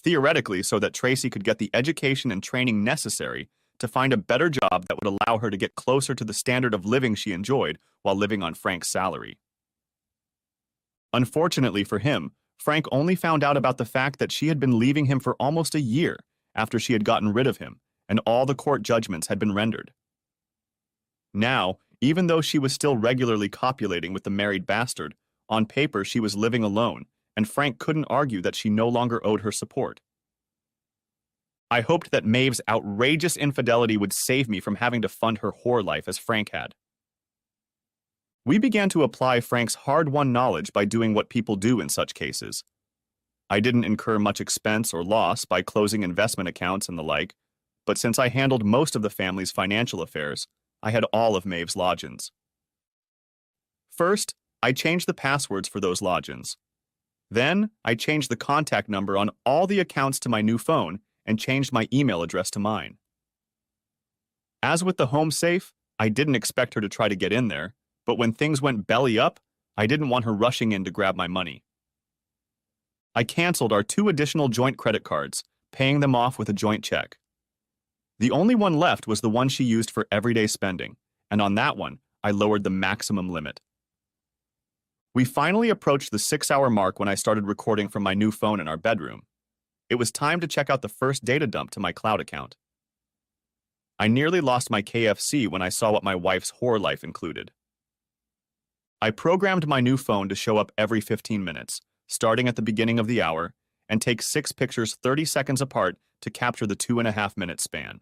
theoretically so that Tracy could get the education and training necessary to find a better job that would allow her to get closer to the standard of living she enjoyed while living on Frank's salary. Unfortunately for him, Frank only found out about the fact that she had been leaving him for almost a year after she had gotten rid of him, and all the court judgments had been rendered. Now, even though she was still regularly copulating with the married bastard, on paper she was living alone, and Frank couldn't argue that she no longer owed her support. I hoped that Maeve's outrageous infidelity would save me from having to fund her whore life as Frank had. We began to apply Frank's hard-won knowledge by doing what people do in such cases. I didn't incur much expense or loss by closing investment accounts and the like, but since I handled most of the family's financial affairs, I had all of Maeve's logins. First, I changed the passwords for those logins. Then, I changed the contact number on all the accounts to my new phone and changed my email address to mine. As with the home safe, I didn't expect her to try to get in there, but when things went belly up, I didn't want her rushing in to grab my money. I canceled our 2 additional joint credit cards, paying them off with a joint check. The only one left was the one she used for everyday spending, and on that one, I lowered the maximum limit. We finally approached the 6-hour mark when I started recording from my new phone in our bedroom. It was time to check out the first data dump to my cloud account. I nearly lost my KFC when I saw what my wife's whore life included. I programmed my new phone to show up every 15 minutes, starting at the beginning of the hour, and take 6 pictures 30 seconds apart to capture the 2.5-minute span.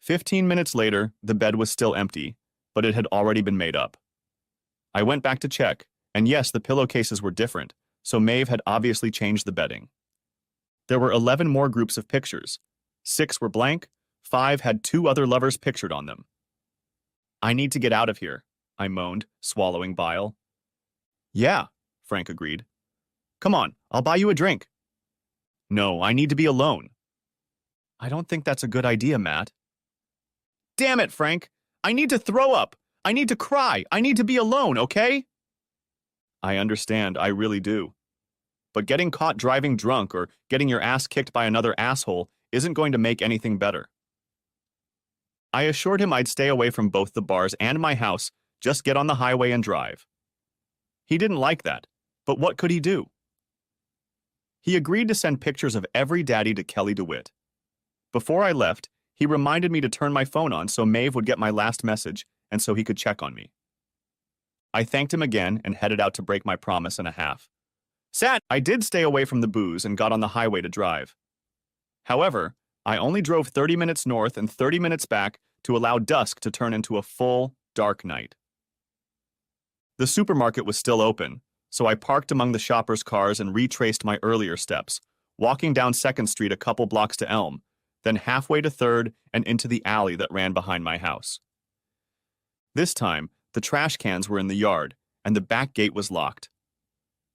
15 minutes later, the bed was still empty, but it had already been made up. I went back to check, and yes, the pillowcases were different, so Maeve had obviously changed the bedding. There were 11 more groups of pictures. 6 were blank, 5 had 2 other lovers pictured on them. I need to get out of here, I moaned, swallowing bile. Yeah, Frank agreed. Come on, I'll buy you a drink. No, I need to be alone. I don't think that's a good idea, Matt. Damn it, Frank! I need to throw up! I need to cry! I need to be alone, okay? I understand, I really do. But getting caught driving drunk or getting your ass kicked by another asshole isn't going to make anything better. I assured him I'd stay away from both the bars and my house, just get on the highway and drive. He didn't like that, but what could he do? He agreed to send pictures of every daddy to Kelly DeWitt. Before I left, he reminded me to turn my phone on so Maeve would get my last message and so he could check on me. I thanked him again and headed out to break my promise and a half. I did stay away from the booze and got on the highway to drive. However, I only drove 30 minutes north and 30 minutes back to allow dusk to turn into a full, dark night. The supermarket was still open, so I parked among the shoppers' cars and retraced my earlier steps, walking down 2nd Street a couple blocks to Elm, then halfway to 3rd and into the alley that ran behind my house. This time, the trash cans were in the yard, and the back gate was locked.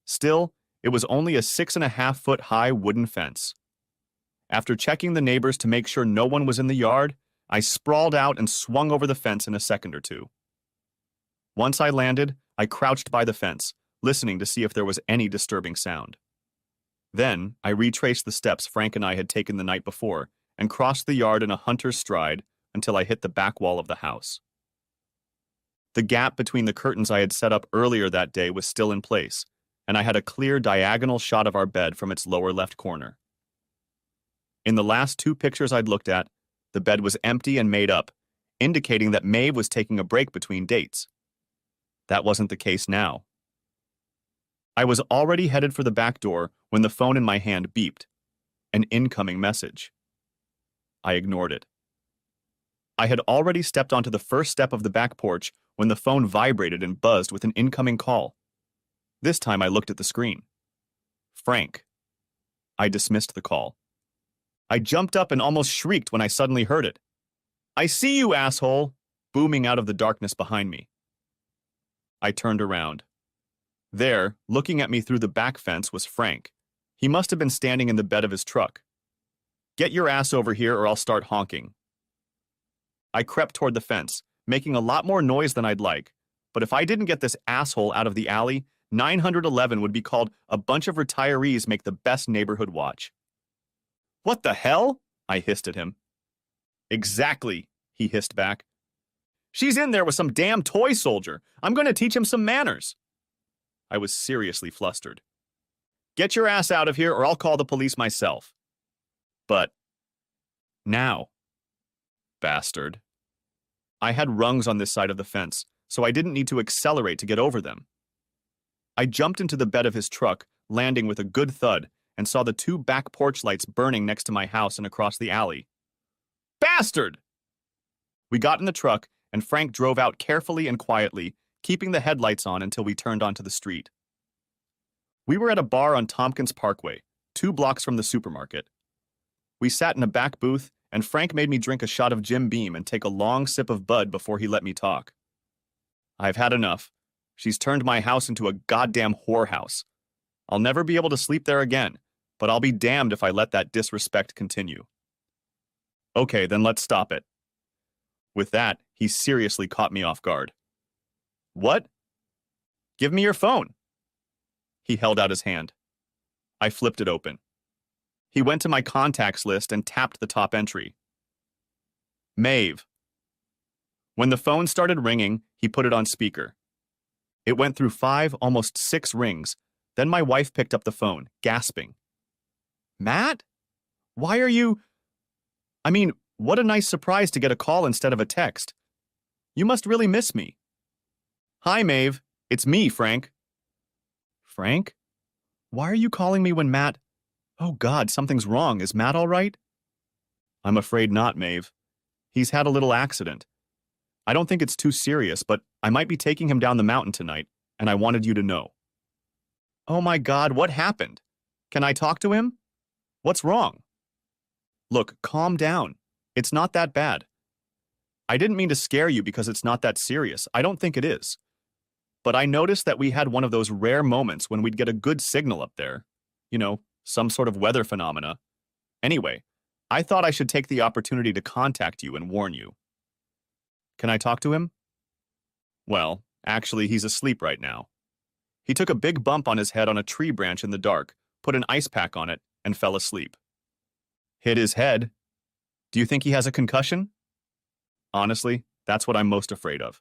Still, it was only a 6.5-foot high wooden fence. After checking the neighbors to make sure no one was in the yard, I sprawled out and swung over the fence in a second or two. Once I landed, I crouched by the fence, listening to see if there was any disturbing sound. Then, I retraced the steps Frank and I had taken the night before and crossed the yard in a hunter's stride until I hit the back wall of the house. The gap between the curtains I had set up earlier that day was still in place, and I had a clear diagonal shot of our bed from its lower left corner. In the last two pictures I'd looked at, the bed was empty and made up, indicating that Maeve was taking a break between dates. That wasn't the case now. I was already headed for the back door when the phone in my hand beeped. An incoming message. I ignored it. I had already stepped onto the first step of the back porch when the phone vibrated and buzzed with an incoming call. This time I looked at the screen. Frank. I dismissed the call. I jumped up and almost shrieked when I suddenly heard it. "I see you, asshole!" booming out of the darkness behind me. I turned around. There, looking at me through the back fence, was Frank. He must have been standing in the bed of his truck. "Get your ass over here or I'll start honking." I crept toward the fence, making a lot more noise than I'd like, but if I didn't get this asshole out of the alley, 911 would be called a bunch of retirees make the best neighborhood watch. "What the hell?" I hissed at him. "Exactly," he hissed back. "She's in there with some damn toy soldier. I'm going to teach him some manners." I was seriously flustered. "Get your ass out of here or I'll call the police myself." But now. Bastard. I had rungs on this side of the fence, so I didn't need to accelerate to get over them. I jumped into the bed of his truck, landing with a good thud, and saw the two back porch lights burning next to my house and across the alley. Bastard! We got in the truck, and Frank drove out carefully and quietly, keeping the headlights on until we turned onto the street. We were at a bar on Tompkins Parkway, 2 blocks from the supermarket. We sat in a back booth, and Frank made me drink a shot of Jim Beam and take a long sip of Bud before he let me talk. "I've had enough. She's turned my house into a goddamn whorehouse. I'll never be able to sleep there again, but I'll be damned if I let that disrespect continue." "Okay, then let's stop it." With that, he seriously caught me off guard. "What?" "Give me your phone." He held out his hand. I flipped it open. He went to my contacts list and tapped the top entry. Maeve. When the phone started ringing, he put it on speaker. It went through 5, almost 6 rings. Then my wife picked up the phone, gasping. "Matt? Why are you... I mean, what a nice surprise to get a call instead of a text. You must really miss me." "Hi, Maeve. It's me, Frank." "Frank? Why are you calling me when Matt... Oh God, something's wrong. Is Matt all right?" "I'm afraid not, Maeve. He's had a little accident. I don't think it's too serious, but I might be taking him down the mountain tonight, and I wanted you to know." "Oh my God, what happened? Can I talk to him? What's wrong?" "Look, calm down. It's not that bad. I didn't mean to scare you because it's not that serious. I don't think it is. But I noticed that we had one of those rare moments when we'd get a good signal up there. You know, some sort of weather phenomena. Anyway, I thought I should take the opportunity to contact you and warn you." "Can I talk to him?" "Well, actually, he's asleep right now. He took a big bump on his head on a tree branch in the dark, put an ice pack on it, and fell asleep." "Hit his head. Do you think he has a concussion?" "Honestly, that's what I'm most afraid of.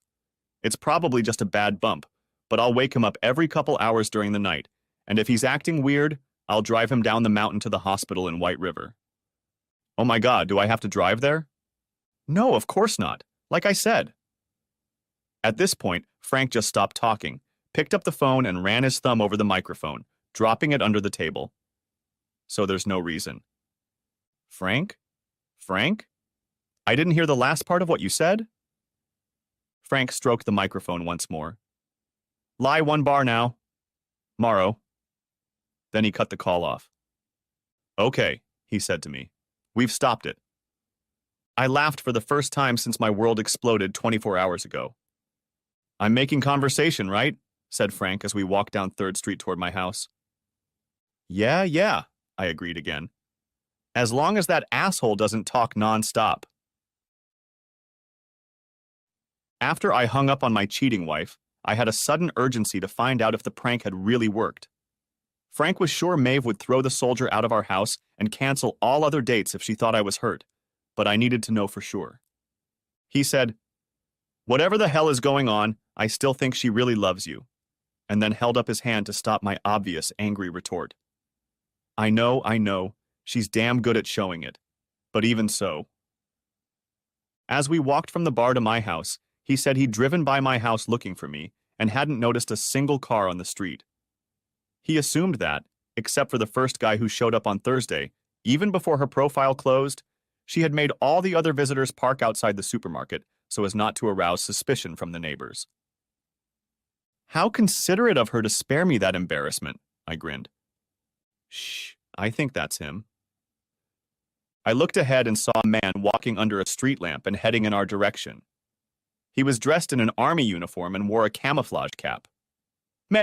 It's probably just a bad bump, but I'll wake him up every couple hours during the night, and if he's acting weird, I'll drive him down the mountain to the hospital in White River." "Oh my God, do I have to drive there?" "No, of course not. Like I said." At this point, Frank just stopped talking, picked up the phone and ran his thumb over the microphone, dropping it under the table. "So there's no reason." "Frank? Frank? I didn't hear the last part of what you said?" Frank stroked the microphone once more. "Lie 1 bar now. Morrow." Then he cut the call off. "Okay," he said to me. "We've stopped it." I laughed for the first time since my world exploded 24 hours ago. "I'm making conversation, right?" said Frank as we walked down 3rd Street toward my house. Yeah, I agreed again. "As long as that asshole doesn't talk nonstop." After I hung up on my cheating wife, I had a sudden urgency to find out if the prank had really worked. Frank was sure Maeve would throw the soldier out of our house and cancel all other dates if she thought I was hurt, but I needed to know for sure. He said, "Whatever the hell is going on, I still think she really loves you," and then held up his hand to stop my obvious angry retort. I know, she's damn good at showing it, but even so. As we walked from the bar to my house, he said he'd driven by my house looking for me and hadn't noticed a single car on the street. He assumed that, except for the first guy who showed up on Thursday, even before her profile closed, she had made all the other visitors park outside the supermarket so as not to arouse suspicion from the neighbors. How considerate of her to spare me that embarrassment, I grinned. Shh, I think that's him. I looked ahead and saw a man walking under a street lamp and heading in our direction. He was dressed in an army uniform and wore a camouflage cap.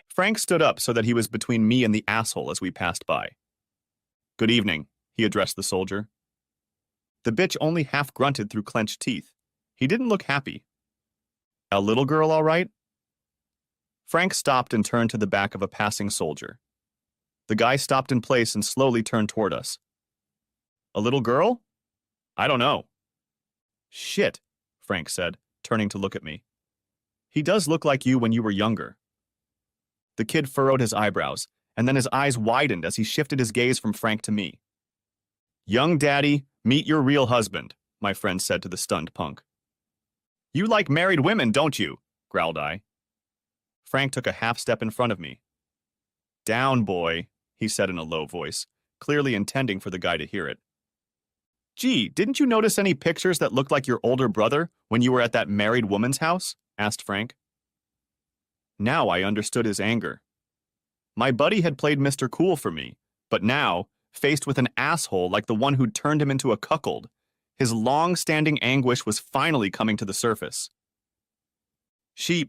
Frank stood up so that he was between me and the asshole as we passed by. Good evening, he addressed the soldier. The bitch only half grunted through clenched teeth. He didn't look happy. A little girl, all right? Frank stopped and turned to the back of a passing soldier. The guy stopped in place and slowly turned toward us. A little girl? I don't know. Shit, Frank said, turning to look at me. He does look like you when you were younger. The kid furrowed his eyebrows, and then his eyes widened as he shifted his gaze from Frank to me. Young daddy, meet your real husband, my friend said to the stunned punk. You like married women, don't you? Growled I. Frank took a half step in front of me. Down, boy, he said in a low voice, clearly intending for the guy to hear it. Gee, didn't you notice any pictures that looked like your older brother when you were at that married woman's house? Asked Frank. Now I understood his anger. My buddy had played Mr. Cool for me, but now, faced with an asshole like the one who'd turned him into a cuckold, his long-standing anguish was finally coming to the surface. She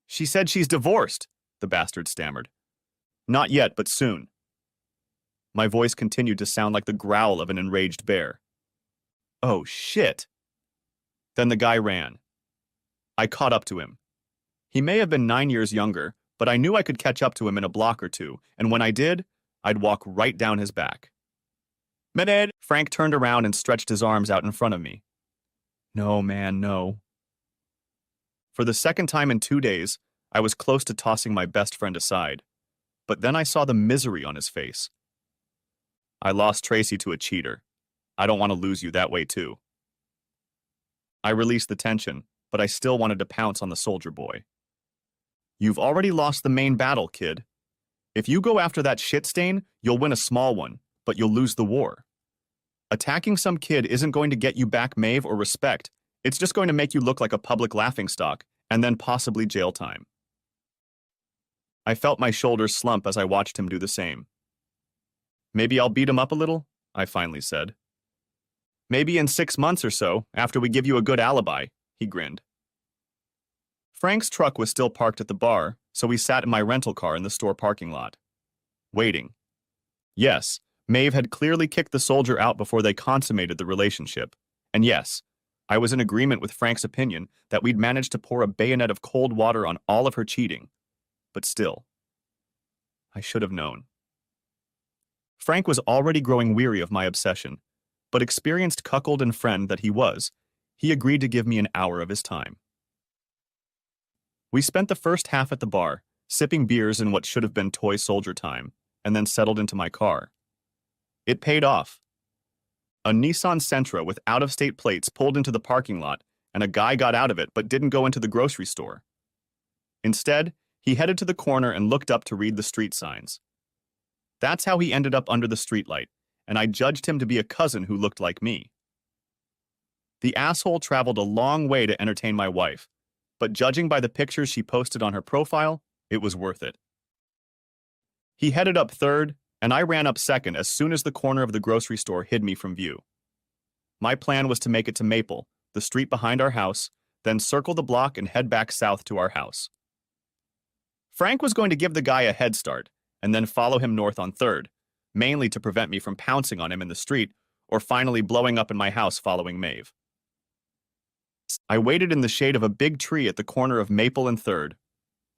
said she's divorced, the bastard stammered. Not yet, but soon. My voice continued to sound like the growl of an enraged bear. Oh, shit. Then the guy ran. I caught up to him. He may have been 9 years younger, but I knew I could catch up to him in a block or two, and when I did, I'd walk right down his back. Minute! Frank turned around and stretched his arms out in front of me. No, man, no. For the second time in 2 days, I was close to tossing my best friend aside, but then I saw the misery on his face. I lost Tracy to a cheater. I don't want to lose you that way, too. I released the tension, but I still wanted to pounce on the soldier boy. You've already lost the main battle, kid. If you go after that shit stain, you'll win a small one, but you'll lose the war. Attacking some kid isn't going to get you back Maeve or respect. It's just going to make you look like a public laughingstock, and then possibly jail time. I felt my shoulders slump as I watched him do the same. Maybe I'll beat him up a little, I finally said. Maybe in 6 months or so, after we give you a good alibi, he grinned. Frank's truck was still parked at the bar, so we sat in my rental car in the store parking lot. Waiting. Yes, Maeve had clearly kicked the soldier out before they consummated the relationship. And yes, I was in agreement with Frank's opinion that we'd managed to pour a bayonet of cold water on all of her cheating. But still, I should have known. Frank was already growing weary of my obsession, but experienced cuckold and friend that he was, he agreed to give me an hour of his time. We spent the first half at the bar, sipping beers in what should have been toy soldier time, and then settled into my car. It paid off. A Nissan Sentra with out-of-state plates pulled into the parking lot, and a guy got out of it but didn't go into the grocery store. Instead, he headed to the corner and looked up to read the street signs. That's how he ended up under the streetlight, and I judged him to be a cousin who looked like me. The asshole traveled a long way to entertain my wife, but judging by the pictures she posted on her profile, it was worth it. He headed up third, and I ran up second as soon as the corner of the grocery store hid me from view. My plan was to make it to Maple, the street behind our house, then circle the block and head back south to our house. Frank was going to give the guy a head start, and then follow him north on 3rd, mainly to prevent me from pouncing on him in the street or finally blowing up in my house following Maeve. I waited in the shade of a big tree at the corner of Maple and 3rd.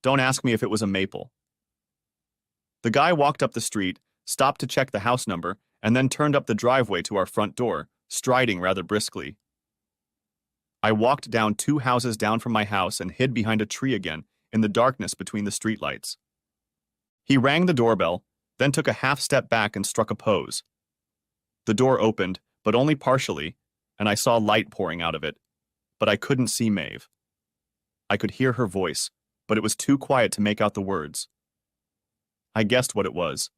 Don't ask me if it was a maple. The guy walked up the street, stopped to check the house number, and then turned up the driveway to our front door, striding rather briskly. I walked down 2 houses down from my house and hid behind a tree again in the darkness between the streetlights. He rang the doorbell, then took a half step back and struck a pose. The door opened, but only partially, and I saw light pouring out of it, but I couldn't see Maeve. I could hear her voice, but it was too quiet to make out the words. I guessed what it was.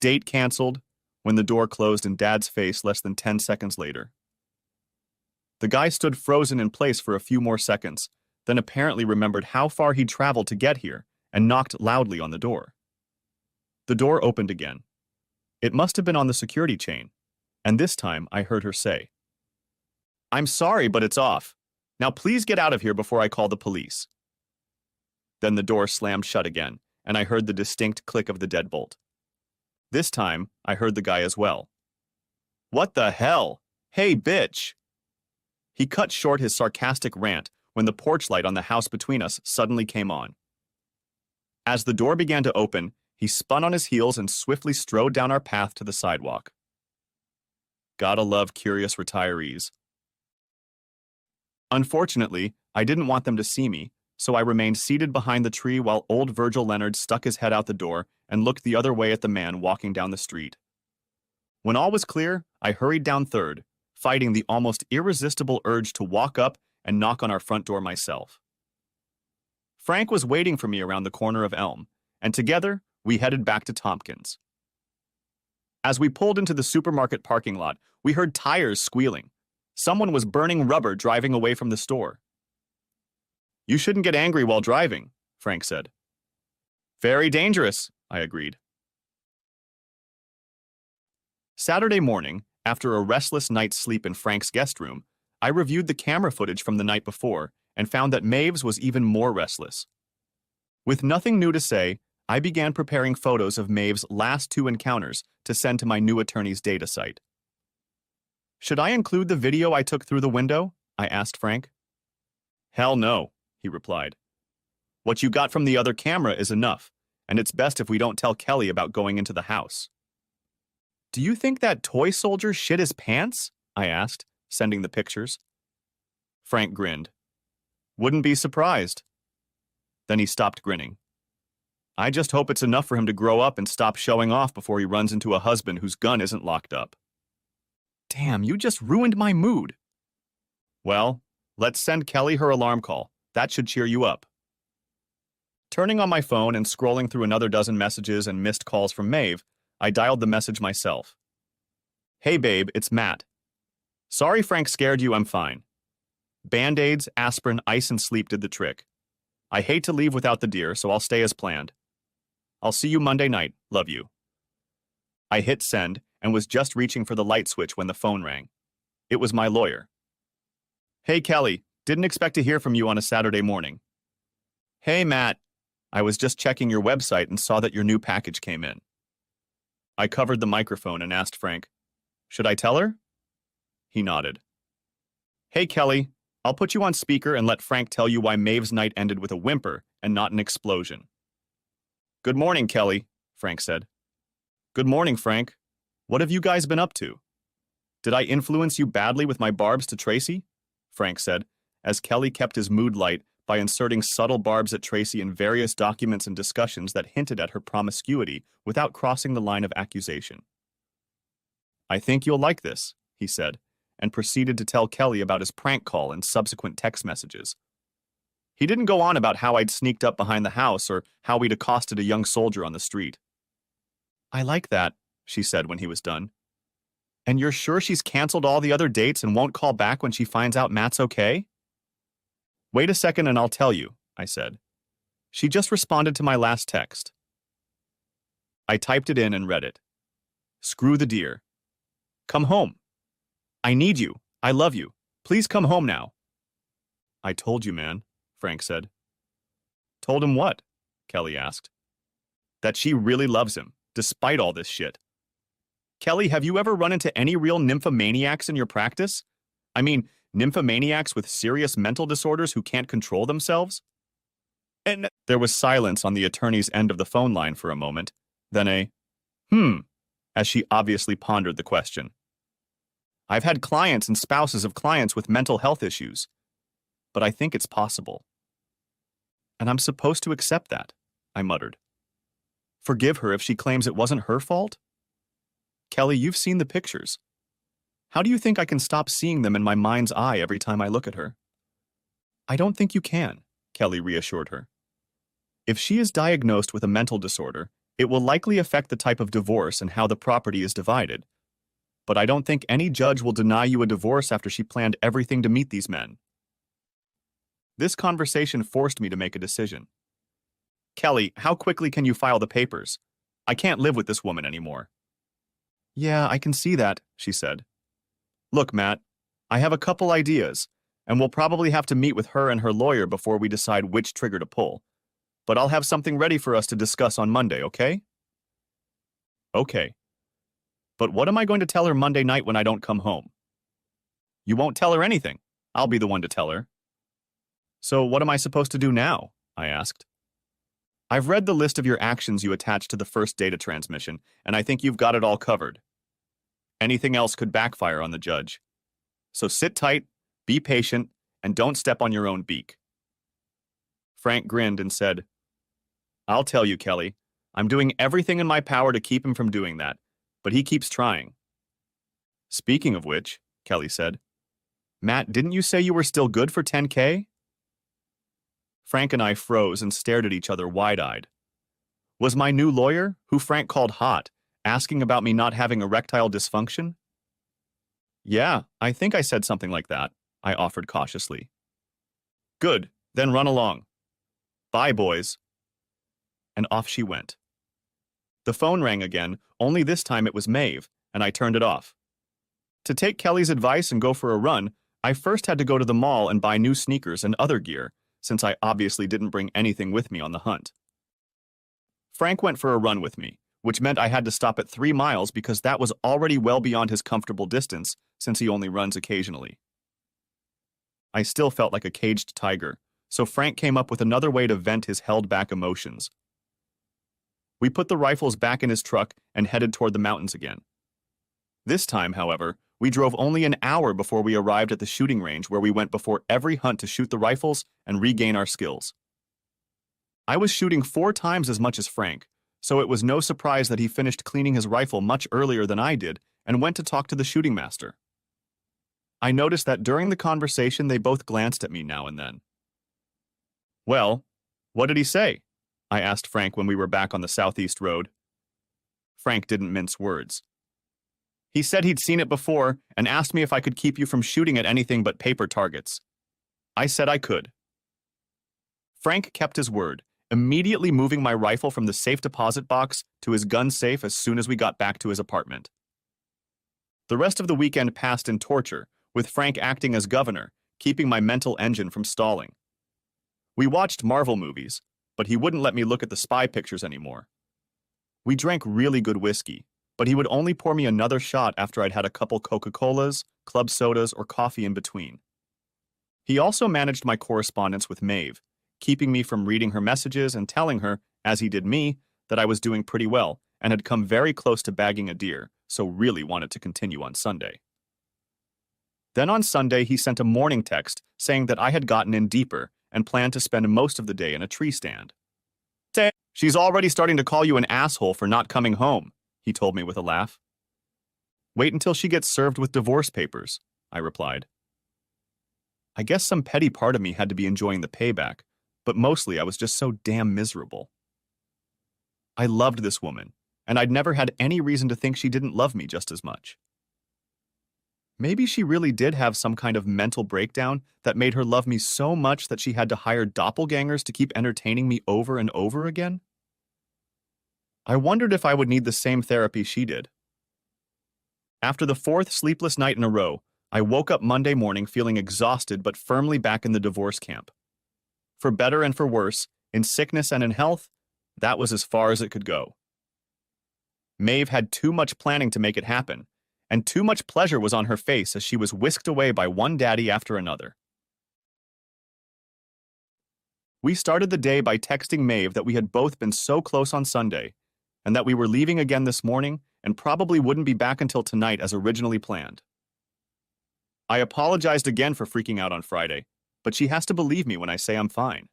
Date canceled, when the door closed in Dad's face less than 10 seconds later. The guy stood frozen in place for a few more seconds, then apparently remembered how far he'd traveled to get here and knocked loudly on the door. The door opened again. It must have been on the security chain, and this time I heard her say, "I'm sorry, but it's off. Now please get out of here before I call the police." Then the door slammed shut again, and I heard the distinct click of the deadbolt. This time, I heard the guy as well. "What the hell? Hey, bitch!" He cut short his sarcastic rant when the porch light on the house between us suddenly came on. As the door began to open, he spun on his heels and swiftly strode down our path to the sidewalk. Gotta love curious retirees. Unfortunately, I didn't want them to see me, so I remained seated behind the tree while old Virgil Leonard stuck his head out the door and looked the other way at the man walking down the street. When all was clear, I hurried down 3rd, fighting the almost irresistible urge to walk up and knock on our front door myself. Frank was waiting for me around the corner of Elm, and together we headed back to Tompkins. As we pulled into the supermarket parking lot, we heard tires squealing. Someone was burning rubber driving away from the store. "You shouldn't get angry while driving," Frank said. "Very dangerous," I agreed. Saturday morning, after a restless night's sleep in Frank's guest room, I reviewed the camera footage from the night before and found that Maeve's was even more restless. With nothing new to say, I began preparing photos of Maeve's last 2 encounters to send to my new attorney's data site. "Should I include the video I took through the window?" I asked Frank. "Hell no," he replied. "What you got from the other camera is enough, and it's best if we don't tell Kelly about going into the house." "Do you think that toy soldier shit his pants?" I asked, sending the pictures. Frank grinned. "Wouldn't be surprised." Then he stopped grinning. "I just hope it's enough for him to grow up and stop showing off before he runs into a husband whose gun isn't locked up." Damn, you just ruined my mood. "Well, let's send Kelly her alarm call. That should cheer you up." Turning on my phone and scrolling through another dozen messages and missed calls from Maeve, I dialed the message myself. "Hey babe, it's Matt. Sorry Frank scared you, I'm fine. Band-Aids, aspirin, ice, and sleep did the trick. I hate to leave without the deer, so I'll stay as planned. I'll see you Monday night. Love you." I hit send and was just reaching for the light switch when the phone rang. It was my lawyer. "Hey Kelly, didn't expect to hear from you on a Saturday morning." "Hey Matt, I was just checking your website and saw that your new package came in." I covered the microphone and asked Frank, "Should I tell her?" He nodded. "Hey Kelly, I'll put you on speaker and let Frank tell you why Maeve's night ended with a whimper and not an explosion." "Good morning, Kelly," Frank said. "Good morning, Frank. What have you guys been up to?" "Did I influence you badly with my barbs to Tracy?" Frank said, as Kelly kept his mood light by inserting subtle barbs at Tracy in various documents and discussions that hinted at her promiscuity without crossing the line of accusation. "I think you'll like this," he said, and proceeded to tell Kelly about his prank call and subsequent text messages. He didn't go on about how I'd sneaked up behind the house or how we'd accosted a young soldier on the street. "I like that," she said when he was done. "And you're sure she's canceled all the other dates and won't call back when she finds out Matt's okay?" "Wait a second and I'll tell you," I said. "She just responded to my last text." I typed it in and read it. "Screw the deer. Come home. I need you. I love you. Please come home now." "I told you, man," Frank said. "Told him what?" Kelly asked. "That she really loves him, despite all this shit. Kelly, have you ever run into any real nymphomaniacs in your practice? I mean, nymphomaniacs with serious mental disorders who can't control themselves?" And there was silence on the attorney's end of the phone line for a moment, then a, as she obviously pondered the question. I've had clients and spouses of clients with mental health issues, but I think it's possible. And I'm supposed to accept that, I muttered. Forgive her if she claims it wasn't her fault? Kelly, you've seen the pictures. How do you think I can stop seeing them in my mind's eye every time I look at her? I don't think you can, Kelly reassured her. If she is diagnosed with a mental disorder, it will likely affect the type of divorce and how the property is divided. But I don't think any judge will deny you a divorce after she planned everything to meet these men. This conversation forced me to make a decision. Kelly, how quickly can you file the papers? I can't live with this woman anymore. Yeah, I can see that, she said. Look, Matt, I have a couple ideas, and we'll probably have to meet with her and her lawyer before we decide which trigger to pull. But I'll have something ready for us to discuss on Monday, okay? Okay. But what am I going to tell her Monday night when I don't come home? You won't tell her anything. I'll be the one to tell her. So what am I supposed to do now? I asked. I've read the list of your actions you attached to the first data transmission, and I think you've got it all covered. Anything else could backfire on the judge. So sit tight, be patient, and don't step on your own beak. Frank grinned and said, I'll tell you, Kelly. I'm doing everything in my power to keep him from doing that, but he keeps trying. Speaking of which, Kelly said, Matt, didn't you say you were still good for 10K? Frank and I froze and stared at each other wide-eyed. Was my new lawyer, who Frank called hot, asking about me not having erectile dysfunction? Yeah, I think I said something like that, I offered cautiously. Good, then run along. Bye, boys. And off she went. The phone rang again, only this time it was Maeve, and I turned it off. To take Kelly's advice and go for a run, I first had to go to the mall and buy new sneakers and other gear, since I obviously didn't bring anything with me on the hunt. Frank went for a run with me, which meant I had to stop at 3 miles because that was already well beyond his comfortable distance, since he only runs occasionally. I still felt like a caged tiger, so Frank came up with another way to vent his held-back emotions. We put the rifles back in his truck and headed toward the mountains again. This time, however, we drove only an hour before we arrived at the shooting range where we went before every hunt to shoot the rifles and regain our skills. I was shooting 4 times as much as Frank, so it was no surprise that he finished cleaning his rifle much earlier than I did and went to talk to the shooting master. I noticed that during the conversation they both glanced at me now and then. Well, what did he say? I asked Frank when we were back on the southeast road. Frank didn't mince words. He said he'd seen it before and asked me if I could keep you from shooting at anything but paper targets. I said I could. Frank kept his word, immediately moving my rifle from the safe deposit box to his gun safe as soon as we got back to his apartment. The rest of the weekend passed in torture, with Frank acting as governor, keeping my mental engine from stalling. We watched Marvel movies, but he wouldn't let me look at the spy pictures anymore. We drank really good whiskey, but he would only pour me another shot after I'd had a couple Coca-Colas, club sodas, or coffee in between. He also managed my correspondence with Maeve, keeping me from reading her messages and telling her, as he did me, that I was doing pretty well and had come very close to bagging a deer, so really wanted to continue on Sunday. Then on Sunday, he sent a morning text saying that I had gotten in deeper and planned to spend most of the day in a tree stand. She's already starting to call you an asshole for not coming home, he told me with a laugh. Wait until she gets served with divorce papers, I replied. I guess some petty part of me had to be enjoying the payback, but mostly I was just so damn miserable. I loved this woman, and I'd never had any reason to think she didn't love me just as much. Maybe she really did have some kind of mental breakdown that made her love me so much that she had to hire doppelgangers to keep entertaining me over and over again? I wondered if I would need the same therapy she did. After the 4th sleepless night in a row, I woke up Monday morning feeling exhausted but firmly back in the divorce camp. For better and for worse, in sickness and in health, that was as far as it could go. Maeve had too much planning to make it happen, and too much pleasure was on her face as she was whisked away by one daddy after another. We started the day by texting Maeve that we had both been so close on Sunday, and that we were leaving again this morning and probably wouldn't be back until tonight as originally planned. I apologized again for freaking out on Friday, but she has to believe me when I say I'm fine.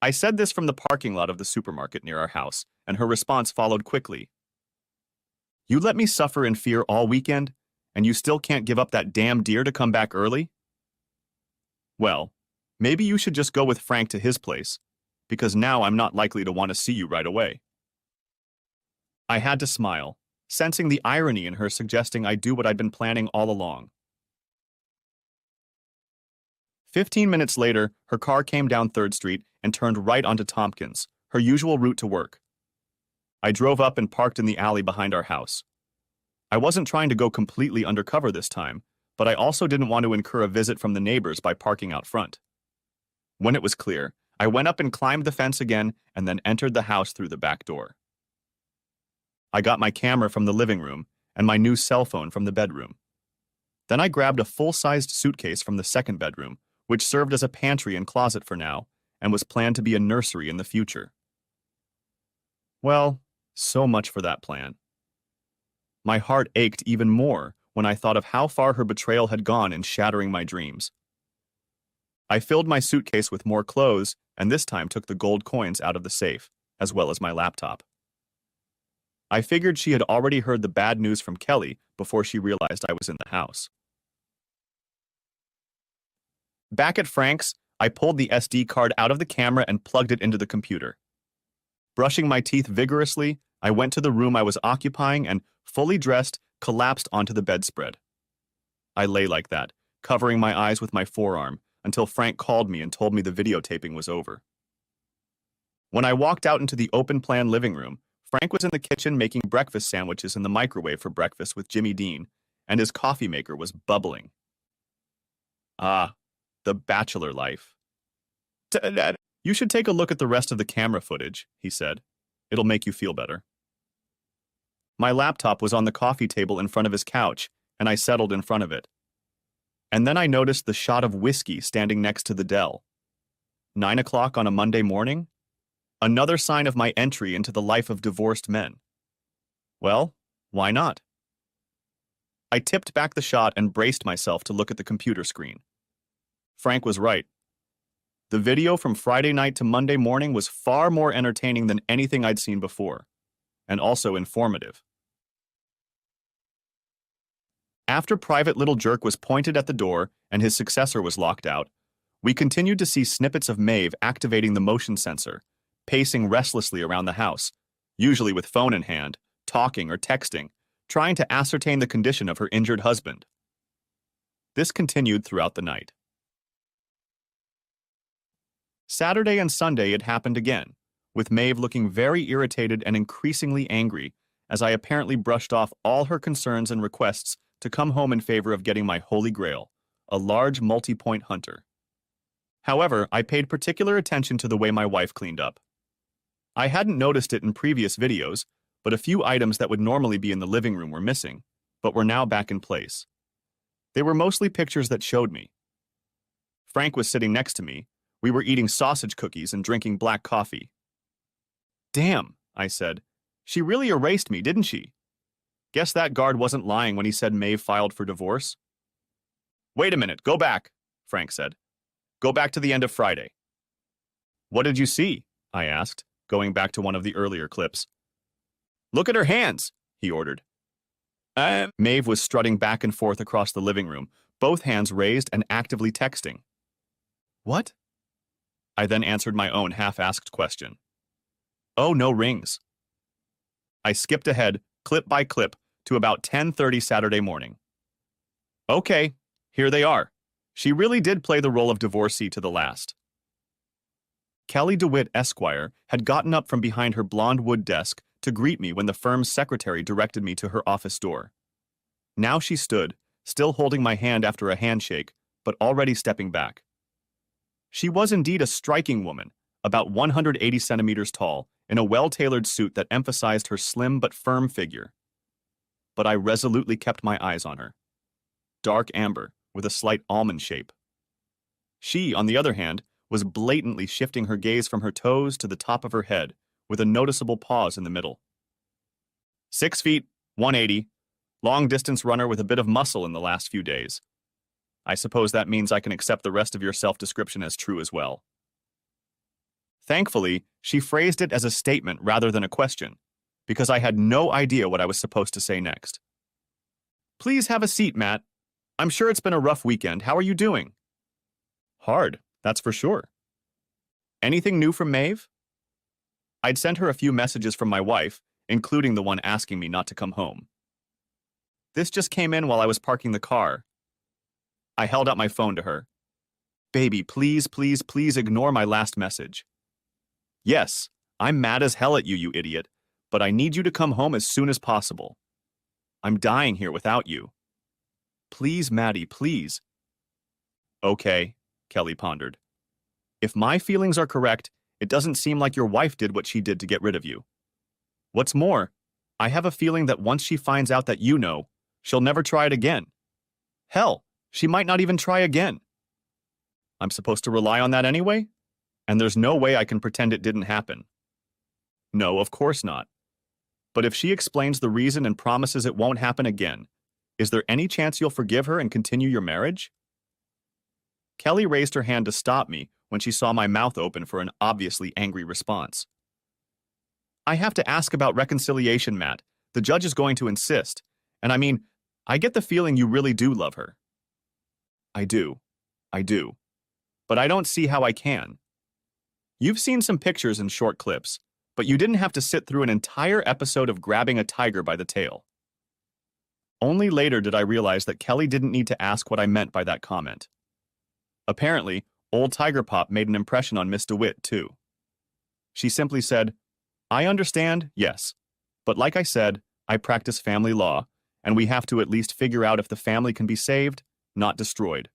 I said this from the parking lot of the supermarket near our house, and her response followed quickly. You let me suffer in fear all weekend, and you still can't give up that damn deer to come back early? Well, maybe you should just go with Frank to his place, because now I'm not likely to want to see you right away. I had to smile, sensing the irony in her suggesting I do what I'd been planning all along. 15 minutes later, her car came down 3rd Street and turned right onto Tompkins, her usual route to work. I drove up and parked in the alley behind our house. I wasn't trying to go completely undercover this time, but I also didn't want to incur a visit from the neighbors by parking out front. When it was clear, I went up and climbed the fence again and then entered the house through the back door. I got my camera from the living room and my new cell phone from the bedroom. Then I grabbed a full-sized suitcase from the 2nd bedroom, which served as a pantry and closet for now, and was planned to be a nursery in the future. Well, so much for that plan. My heart ached even more when I thought of how far her betrayal had gone in shattering my dreams. I filled my suitcase with more clothes and this time took the gold coins out of the safe, as well as my laptop. I figured she had already heard the bad news from Kelly before she realized I was in the house. Back at Frank's, I pulled the SD card out of the camera and plugged it into the computer. Brushing my teeth vigorously, I went to the room I was occupying and, fully dressed, collapsed onto the bedspread. I lay like that, covering my eyes with my forearm, until Frank called me and told me the videotaping was over. When I walked out into the open-plan living room, Frank was in the kitchen making breakfast sandwiches in the microwave for breakfast with Jimmy Dean, and his coffee maker was bubbling. Ah, the bachelor life. You should take a look at the rest of the camera footage, he said. It'll make you feel better. My laptop was on the coffee table in front of his couch, and I settled in front of it. And then I noticed the shot of whiskey standing next to the Dell. 9 o'clock on a Monday morning? Another sign of my entry into the life of divorced men. Well, why not? I tipped back the shot and braced myself to look at the computer screen. Frank was right. The video from Friday night to Monday morning was far more entertaining than anything I'd seen before, and also informative. After Private Little Jerk was pointed at the door and his successor was locked out, we continued to see snippets of Maeve activating the motion sensor, pacing restlessly around the house, usually with phone in hand, talking or texting, trying to ascertain the condition of her injured husband. This continued throughout the night. Saturday and Sunday it happened again, with Maeve looking very irritated and increasingly angry as I apparently brushed off all her concerns and requests to come home in favor of getting my holy grail, a large multi-point hunter. However, I paid particular attention to the way my wife cleaned up. I hadn't noticed it in previous videos, but a few items that would normally be in the living room were missing, but were now back in place. They were mostly pictures that showed me. Frank was sitting next to me. We were eating sausage cookies and drinking black coffee. Damn, I said. She really erased me, didn't she? Guess that guard wasn't lying when he said Maeve filed for divorce. Wait a minute, go back, Frank said. Go back to the end of Friday. What did you see? I asked, going back to one of the earlier clips. Look at her hands, he ordered. Maeve was strutting back and forth across the living room, both hands raised and actively texting. What? I then answered my own half-asked question. Oh, no rings. I skipped ahead, clip by clip, to about 10:30 Saturday morning. Okay, here they are. She really did play the role of divorcee to the last. Kelly DeWitt, Esquire, had gotten up from behind her blonde wood desk to greet me when the firm's secretary directed me to her office door. Now she stood, still holding my hand after a handshake, but already stepping back. She was indeed a striking woman, about 180 centimeters tall, in a well-tailored suit that emphasized her slim but firm figure. But I resolutely kept my eyes on her. Dark amber, with a slight almond shape. She, on the other hand, was blatantly shifting her gaze from her toes to the top of her head, with a noticeable pause in the middle. 6 feet, 180, long-distance runner with a bit of muscle in the last few days. I suppose that means I can accept the rest of your self-description as true as well. Thankfully, she phrased it as a statement rather than a question, because I had no idea what I was supposed to say next. Please have a seat, Matt. I'm sure it's been a rough weekend. How are you doing? Hard, that's for sure. Anything new from Maeve? I'd sent her a few messages from my wife, including the one asking me not to come home. This just came in while I was parking the car. I held out my phone to her. Baby, please, please, please ignore my last message. Yes, I'm mad as hell at you, you idiot, but I need you to come home as soon as possible. I'm dying here without you. Please, Maddie, please. Okay, Kelly pondered. If my feelings are correct, it doesn't seem like your wife did what she did to get rid of you. What's more, I have a feeling that once she finds out that you know, she'll never try it again. Hell, she might not even try again. I'm supposed to rely on that anyway? And there's no way I can pretend it didn't happen. No, of course not. But if she explains the reason and promises it won't happen again, is there any chance you'll forgive her and continue your marriage? Kelly raised her hand to stop me when she saw my mouth open for an obviously angry response. I have to ask about reconciliation, Matt. The judge is going to insist. And I get the feeling you really do love her. I do. But I don't see how I can. You've seen some pictures and short clips, but you didn't have to sit through an entire episode of grabbing a tiger by the tail. Only later did I realize that Kelly didn't need to ask what I meant by that comment. Apparently, old Tiger Pop made an impression on Miss DeWitt, too. She simply said, I understand, yes. But like I said, I practice family law, and we have to at least figure out if the family can be saved, not destroyed.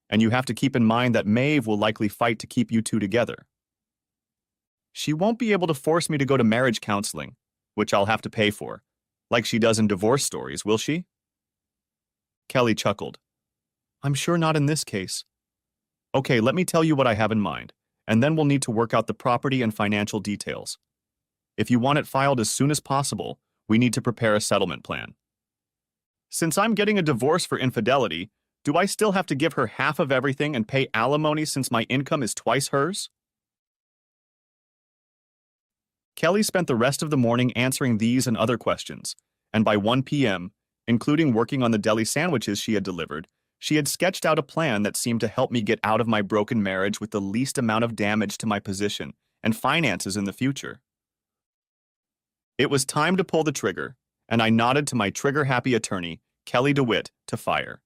And you have to keep in mind that Maeve will likely fight to keep you two together. She won't be able to force me to go to marriage counseling, which I'll have to pay for, like she does in divorce stories, will she? Kelly chuckled. I'm sure not in this case. Okay, let me tell you what I have in mind, and then we'll need to work out the property and financial details. If you want it filed as soon as possible, we need to prepare a settlement plan. Since I'm getting a divorce for infidelity, do I still have to give her half of everything and pay alimony since my income is twice hers? Kelly spent the rest of the morning answering these and other questions, and by 1 p.m., including working on the deli sandwiches she had delivered, she had sketched out a plan that seemed to help me get out of my broken marriage with the least amount of damage to my position and finances in the future. It was time to pull the trigger, and I nodded to my trigger-happy attorney, Kelly DeWitt, to fire.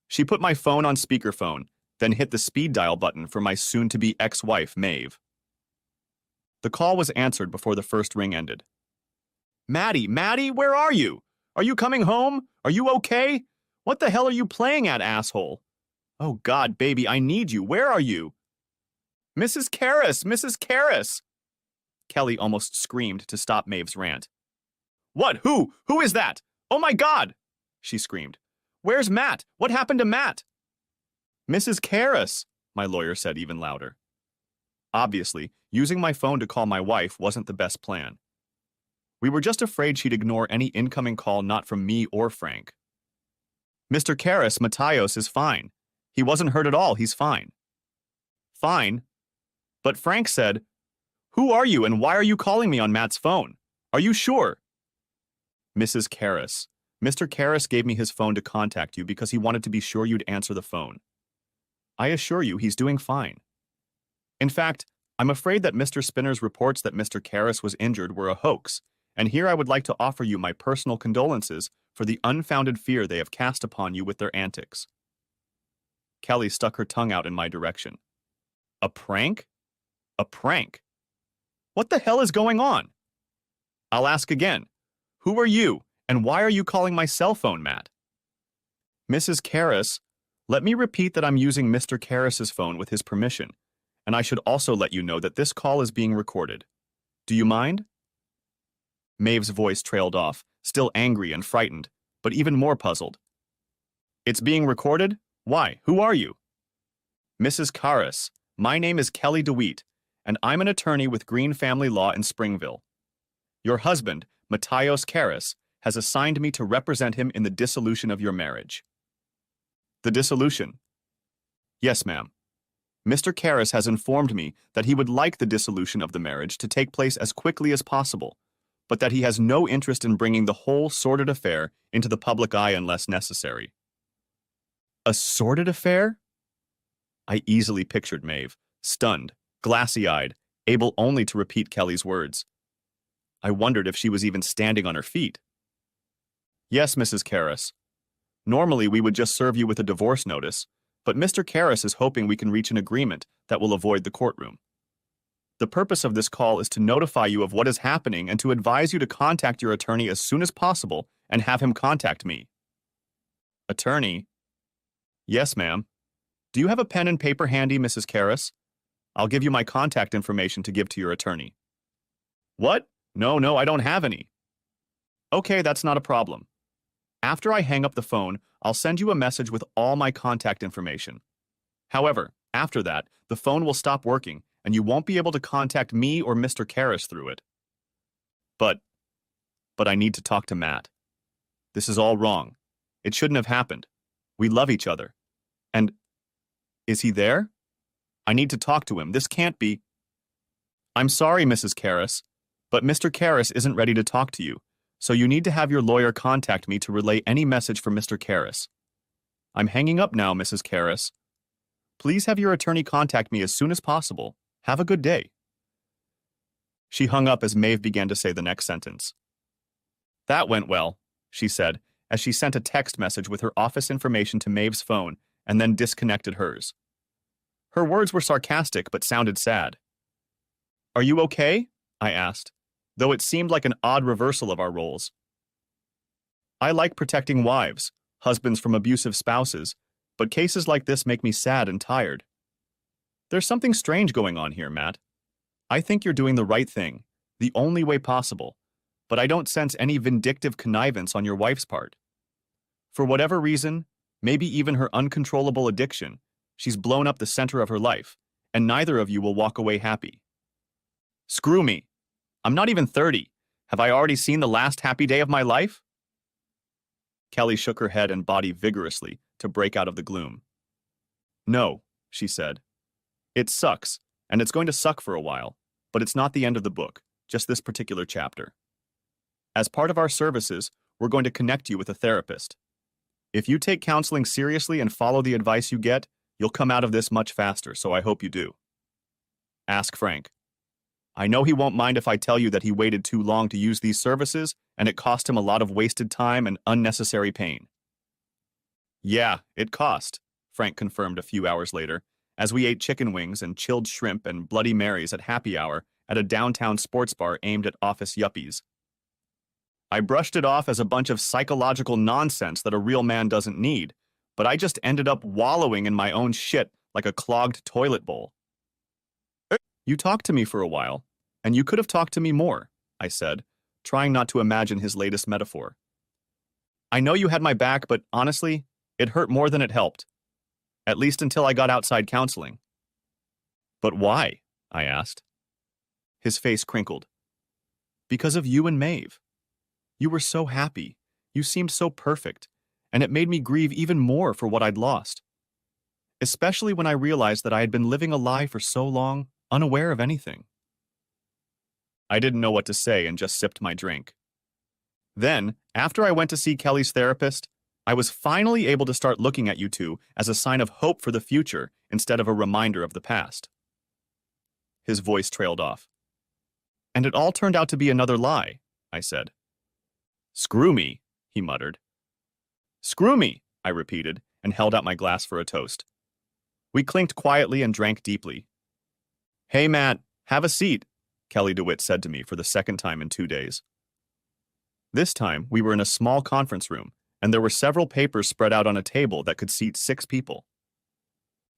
She put my phone on speakerphone, then hit the speed dial button for my soon-to-be ex-wife, Maeve. The call was answered before the first ring ended. Maddie, where are you? Are you coming home? Are you okay? What the hell are you playing at, asshole? Oh God, baby, I need you. Where are you? Mrs. Karras! Kelly almost screamed to stop Maeve's rant. What? Who? Who is that? Oh my God! She screamed. Where's Matt? What happened to Matt? Mrs. Karras, my lawyer said even louder. Obviously, using my phone to call my wife wasn't the best plan. We were just afraid she'd ignore any incoming call not from me or Frank. Mr. Karras, Matthias, is fine. He wasn't hurt at all, he's fine. Fine? But Frank said, Who are you and why are you calling me on Matt's phone? Are you sure? Mrs. Karras. Mr. Karras gave me his phone to contact you because he wanted to be sure you'd answer the phone. I assure you he's doing fine. In fact, I'm afraid that Mr. Spinner's reports that Mr. Karras was injured were a hoax, and here I would like to offer you my personal condolences for the unfounded fear they have cast upon you with their antics. Kelly stuck her tongue out in my direction. A prank? A prank? What the hell is going on? I'll ask again. Who are you, and why are you calling my cell phone, Matt? Mrs. Karras, let me repeat that I'm using Mr. Karras's phone with his permission, and I should also let you know that this call is being recorded. Do you mind? Maeve's voice trailed off, still angry and frightened, but even more puzzled. It's being recorded? Why? Who are you? Mrs. Karras, my name is Kelly DeWitt, and I'm an attorney with Green Family Law in Springville. Your husband, Matthios Karras, has assigned me to represent him in the dissolution of your marriage. The dissolution? Yes, ma'am. Mr. Karras has informed me that he would like the dissolution of the marriage to take place as quickly as possible, but that he has no interest in bringing the whole sordid affair into the public eye unless necessary. A sordid affair? I easily pictured Maeve, stunned, glassy-eyed, able only to repeat Kelly's words. I wondered if she was even standing on her feet. Yes, Mrs. Karras. Normally we would just serve you with a divorce notice, but Mr. Karras is hoping we can reach an agreement that will avoid the courtroom. The purpose of this call is to notify you of what is happening and to advise you to contact your attorney as soon as possible and have him contact me. Attorney? Yes, ma'am. Do you have a pen and paper handy, Mrs. Karras? I'll give you my contact information to give to your attorney. What? No, I don't have any. Okay, that's not a problem. After I hang up the phone, I'll send you a message with all my contact information. However, after that, the phone will stop working and you won't be able to contact me or Mr. Karras through it. But I need to talk to Matt. This is all wrong. It shouldn't have happened. We love each other. And is he there? I need to talk to him. This can't be. I'm sorry, Mrs. Karras, but Mr. Karras isn't ready to talk to you, so you need to have your lawyer contact me to relay any message from Mr. Karras. I'm hanging up now, Mrs. Karras. Please have your attorney contact me as soon as possible. Have a good day. She hung up as Maeve began to say the next sentence. That went well, she said, as she sent a text message with her office information to Maeve's phone and then disconnected hers. Her words were sarcastic but sounded sad. Are you okay? I asked, though it seemed like an odd reversal of our roles. I like protecting wives, husbands from abusive spouses, but cases like this make me sad and tired. There's something strange going on here, Matt. I think you're doing the right thing, the only way possible, but I don't sense any vindictive connivance on your wife's part. For whatever reason, maybe even her uncontrollable addiction, she's blown up the center of her life, and neither of you will walk away happy. Screw me. I'm not even 30. Have I already seen the last happy day of my life? Kelly shook her head and body vigorously to break out of the gloom. No, she said. It sucks, and it's going to suck for a while, but it's not the end of the book, just this particular chapter. As part of our services, we're going to connect you with a therapist. If you take counseling seriously and follow the advice you get, you'll come out of this much faster, so I hope you do. Ask Frank. I know he won't mind if I tell you that he waited too long to use these services, and it cost him a lot of wasted time and unnecessary pain. Yeah, it cost, Frank confirmed a few hours later, as we ate chicken wings and chilled shrimp and Bloody Marys at happy hour at a downtown sports bar aimed at office yuppies. I brushed it off as a bunch of psychological nonsense that a real man doesn't need, but I just ended up wallowing in my own shit like a clogged toilet bowl. You talked to me for a while, and you could have talked to me more, I said, trying not to imagine his latest metaphor. I know you had my back, but honestly, it hurt more than it helped. At least until I got outside counseling. But why? I asked. His face crinkled. Because of you and Maeve. You were so happy. You seemed so perfect, and it made me grieve even more for what I'd lost. Especially when I realized that I had been living a lie for so long, unaware of anything. I didn't know what to say and just sipped my drink. Then, after I went to see Kelly's therapist, I was finally able to start looking at you two as a sign of hope for the future instead of a reminder of the past. His voice trailed off. And it all turned out to be another lie, I said. Screw me, he muttered. Screw me, I repeated and held out my glass for a toast. We clinked quietly and drank deeply. Hey, Matt, have a seat, Kelly DeWitt said to me for the second time in 2 days. This time, we were in a small conference room, and there were several papers spread out on a table that could seat 6 people.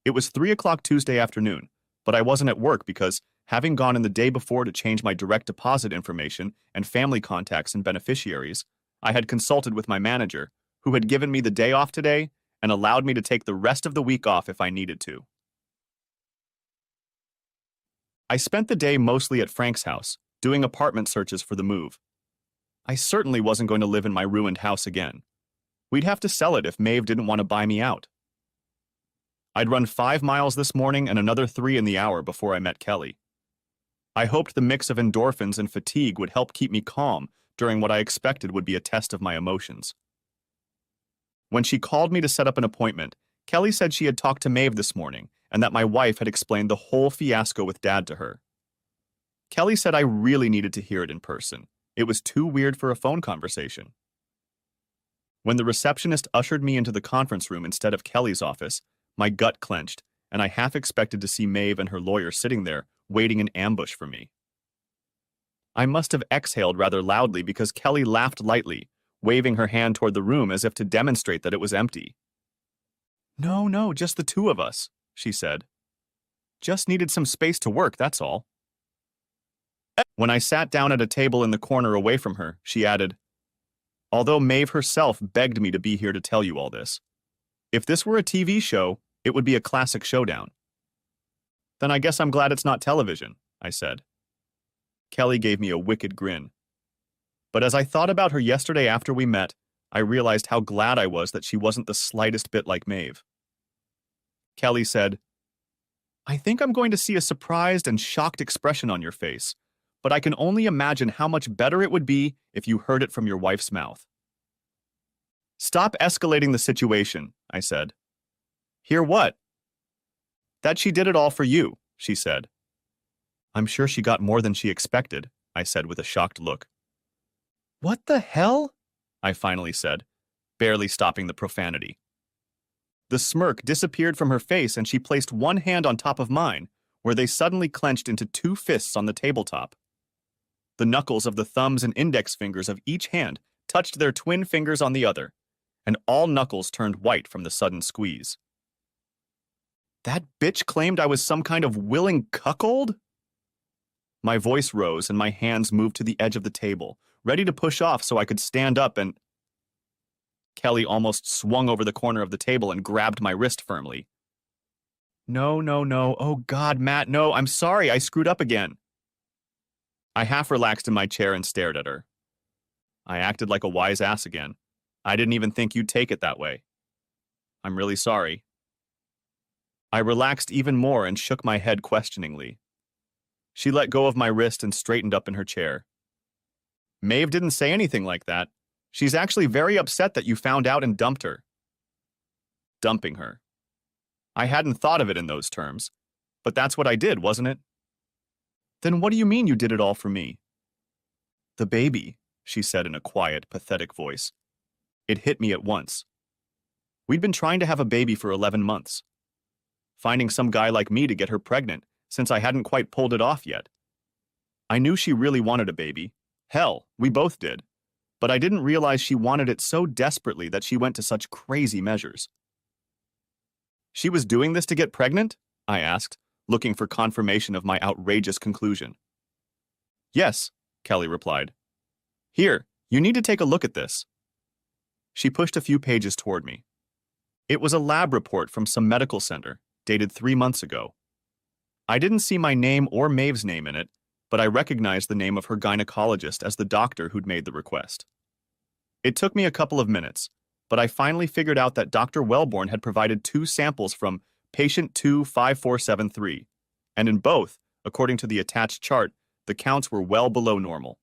It was 3 o'clock Tuesday afternoon, but I wasn't at work because, having gone in the day before to change my direct deposit information and family contacts and beneficiaries, I had consulted with my manager, who had given me the day off today and allowed me to take the rest of the week off if I needed to. I spent the day mostly at Frank's house, doing apartment searches for the move. I certainly wasn't going to live in my ruined house again. We'd have to sell it if Maeve didn't want to buy me out. I'd run 5 miles this morning and another 3 in the hour before I met Kelly. I hoped the mix of endorphins and fatigue would help keep me calm during what I expected would be a test of my emotions. When she called me to set up an appointment, Kelly said she had talked to Maeve this morning and that my wife had explained the whole fiasco with Dad to her. Kelly said I really needed to hear it in person. It was too weird for a phone conversation. When the receptionist ushered me into the conference room instead of Kelly's office, my gut clenched, and I half expected to see Maeve and her lawyer sitting there, waiting in ambush for me. I must have exhaled rather loudly because Kelly laughed lightly, waving her hand toward the room as if to demonstrate that it was empty. No, just the two of us, she said. Just needed some space to work, that's all. When I sat down at a table in the corner away from her, she added, although Maeve herself begged me to be here to tell you all this. If this were a TV show, it would be a classic showdown. Then I guess I'm glad it's not television, I said. Kelly gave me a wicked grin. But as I thought about her yesterday after we met, I realized how glad I was that she wasn't the slightest bit like Maeve. Kelly said, I think I'm going to see a surprised and shocked expression on your face, but I can only imagine how much better it would be if you heard it from your wife's mouth. Stop escalating the situation, I said. Hear what? That she did it all for you, she said. I'm sure she got more than she expected, I said with a shocked look. What the hell? I finally said, barely stopping the profanity. The smirk disappeared from her face and she placed one hand on top of mine, where they suddenly clenched into 2 fists on the tabletop. The knuckles of the thumbs and index fingers of each hand touched their twin fingers on the other, and all knuckles turned white from the sudden squeeze. That bitch claimed I was some kind of willing cuckold? My voice rose and my hands moved to the edge of the table, ready to push off so I could stand up and... Kelly almost swung over the corner of the table and grabbed my wrist firmly. No. Oh God, Matt, no, I'm sorry, I screwed up again. I half relaxed in my chair and stared at her. I acted like a wise ass again. I didn't even think you'd take it that way. I'm really sorry. I relaxed even more and shook my head questioningly. She let go of my wrist and straightened up in her chair. Maeve didn't say anything like that. She's actually very upset that you found out and dumped her. Dumping her. I hadn't thought of it in those terms, but that's what I did, wasn't it? Then what do you mean you did it all for me? The baby, she said in a quiet, pathetic voice. It hit me at once. We'd been trying to have a baby for 11 months. Finding some guy like me to get her pregnant, since I hadn't quite pulled it off yet. I knew she really wanted a baby. Hell, we both did. But I didn't realize she wanted it so desperately that she went to such crazy measures. She was doing this to get pregnant? I asked, looking for confirmation of my outrageous conclusion. Yes, Kelly replied. Here, you need to take a look at this. She pushed a few pages toward me. It was a lab report from some medical center, dated 3 months ago. I didn't see my name or Maeve's name in it, but I recognized the name of her gynecologist as the doctor who'd made the request. It took me a couple of minutes, but I finally figured out that Dr. Wellborn had provided 2 samples from patient 25473, and in both, according to the attached chart, the counts were well below normal.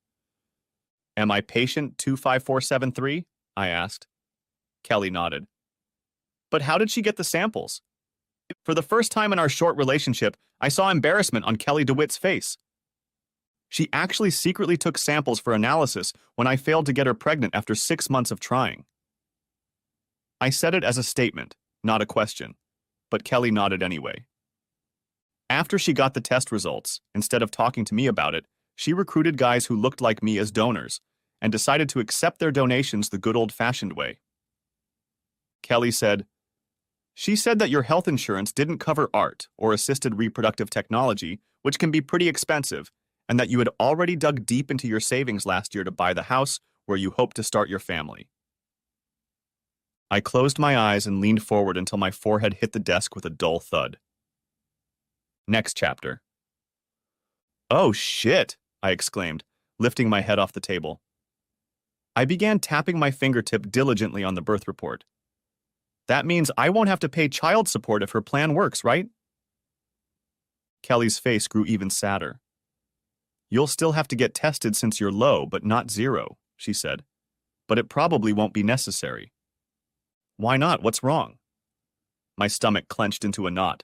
Am I patient 25473? I asked. Kelly nodded. But how did she get the samples? For the first time in our short relationship, I saw embarrassment on Kelly DeWitt's face. She actually secretly took samples for analysis when I failed to get her pregnant after 6 months of trying. I said it as a statement, not a question, but Kelly nodded anyway. After she got the test results, instead of talking to me about it, she recruited guys who looked like me as donors and decided to accept their donations the good old-fashioned way. Kelly said, she said that your health insurance didn't cover art or assisted reproductive technology, which can be pretty expensive, and that you had already dug deep into your savings last year to buy the house where you hope to start your family. I closed my eyes and leaned forward until my forehead hit the desk with a dull thud. Next chapter. Oh, shit, I exclaimed, lifting my head off the table. I began tapping my fingertip diligently on the birth report. That means I won't have to pay child support if her plan works, right? Kelly's face grew even sadder. You'll still have to get tested since you're low, but not zero, she said. But it probably won't be necessary. Why not? What's wrong? My stomach clenched into a knot.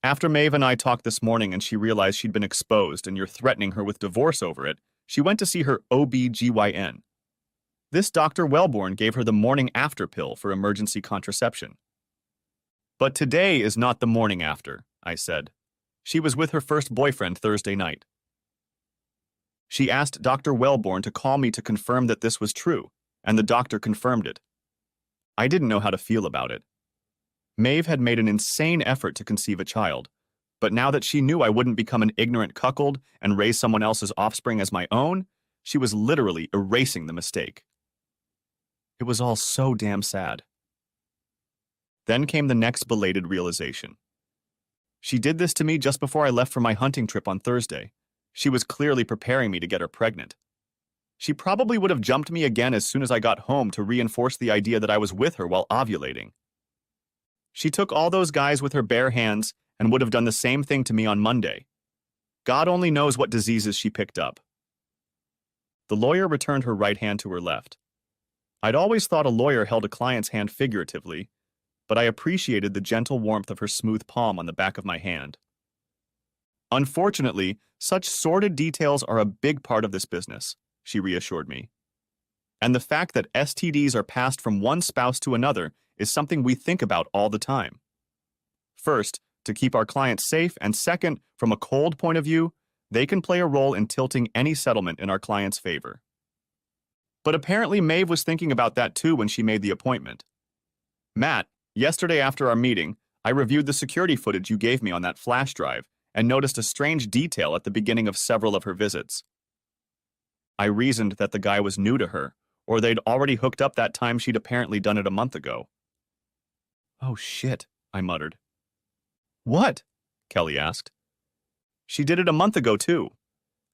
After Maeve and I talked this morning and she realized she'd been exposed and you're threatening her with divorce over it, she went to see her OB/GYN. This Dr. Wellborn gave her the morning after pill for emergency contraception. But today is not the morning after, I said. She was with her first boyfriend Thursday night. She asked Dr. Wellborn to call me to confirm that this was true, and the doctor confirmed it. I didn't know how to feel about it. Maeve had made an insane effort to conceive a child, but now that she knew I wouldn't become an ignorant cuckold and raise someone else's offspring as my own, she was literally erasing the mistake. It was all so damn sad. Then came the next belated realization. She did this to me just before I left for my hunting trip on Thursday. She was clearly preparing me to get her pregnant. She probably would have jumped me again as soon as I got home to reinforce the idea that I was with her while ovulating. She took all those guys with her bare hands and would have done the same thing to me on Monday. God only knows what diseases she picked up. The lawyer returned her right hand to her left. I'd always thought a lawyer held a client's hand figuratively, but I appreciated the gentle warmth of her smooth palm on the back of my hand. Unfortunately, such sordid details are a big part of this business, she reassured me. And the fact that STDs are passed from one spouse to another is something we think about all the time. First, to keep our clients safe, and second, from a cold point of view, they can play a role in tilting any settlement in our client's favor. But apparently Maeve was thinking about that too when she made the appointment. Matt, yesterday after our meeting, I reviewed the security footage you gave me on that flash drive and noticed a strange detail at the beginning of several of her visits. I reasoned that the guy was new to her, or they'd already hooked up that time she'd apparently done it a month ago. Oh shit, I muttered. What? Kelly asked. She did it a month ago too.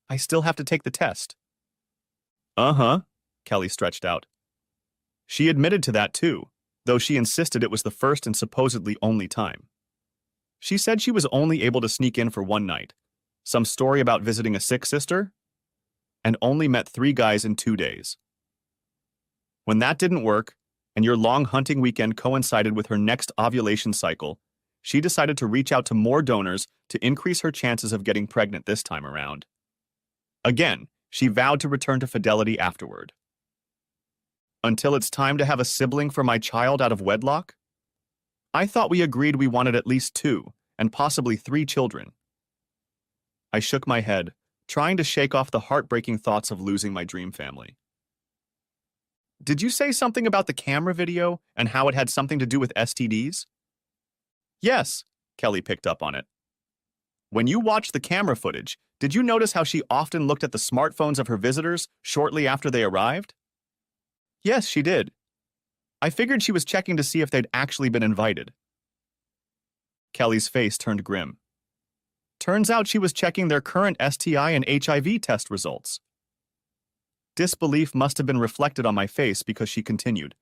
I still have to take the test. Uh-huh, Kelly stretched out. She admitted to that too, though she insisted it was the first and supposedly only time. She said she was only able to sneak in for one night, some story about visiting a sick sister, and only met 3 guys in 2 days. When that didn't work, and your long hunting weekend coincided with her next ovulation cycle, she decided to reach out to more donors to increase her chances of getting pregnant this time around. Again, she vowed to return to fidelity afterward. Until it's time to have a sibling for my child out of wedlock? I thought we agreed we wanted at least 2, and possibly 3 children. I shook my head, trying to shake off the heartbreaking thoughts of losing my dream family. Did you say something about the camera video and how it had something to do with STDs? Yes, Kelly picked up on it. When you watched the camera footage, did you notice how she often looked at the smartphones of her visitors shortly after they arrived? Yes, she did. I figured she was checking to see if they'd actually been invited. Kelly's face turned grim. Turns out she was checking their current STI and HIV test results. Disbelief must have been reflected on my face because she continued.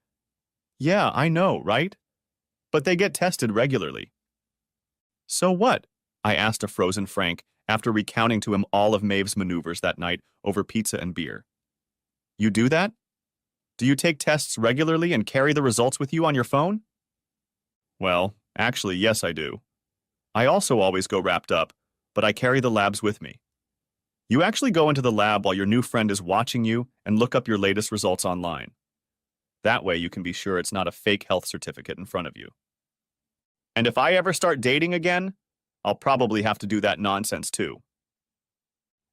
Yeah, I know, right? But they get tested regularly. So what? I asked a frozen Frank after recounting to him all of Maeve's maneuvers that night over pizza and beer. You do that? Do you take tests regularly and carry the results with you on your phone? Well, actually, yes, I do. I also always go wrapped up, but I carry the labs with me. You actually go into the lab while your new friend is watching you and look up your latest results online. That way you can be sure it's not a fake health certificate in front of you. And if I ever start dating again, I'll probably have to do that nonsense too.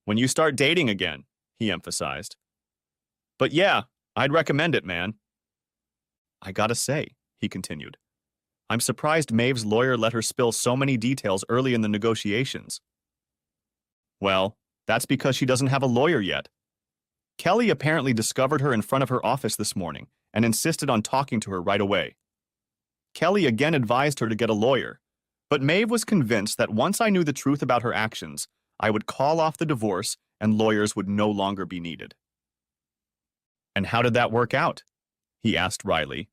When you start dating again, he emphasized. But yeah, I'd recommend it, man. I gotta say, he continued, I'm surprised Maeve's lawyer let her spill so many details early in the negotiations. Well, that's because she doesn't have a lawyer yet. Kelly apparently discovered her in front of her office this morning and insisted on talking to her right away. Kelly again advised her to get a lawyer, but Maeve was convinced that once I knew the truth about her actions, I would call off the divorce and lawyers would no longer be needed. And how did that work out? He asked wryly.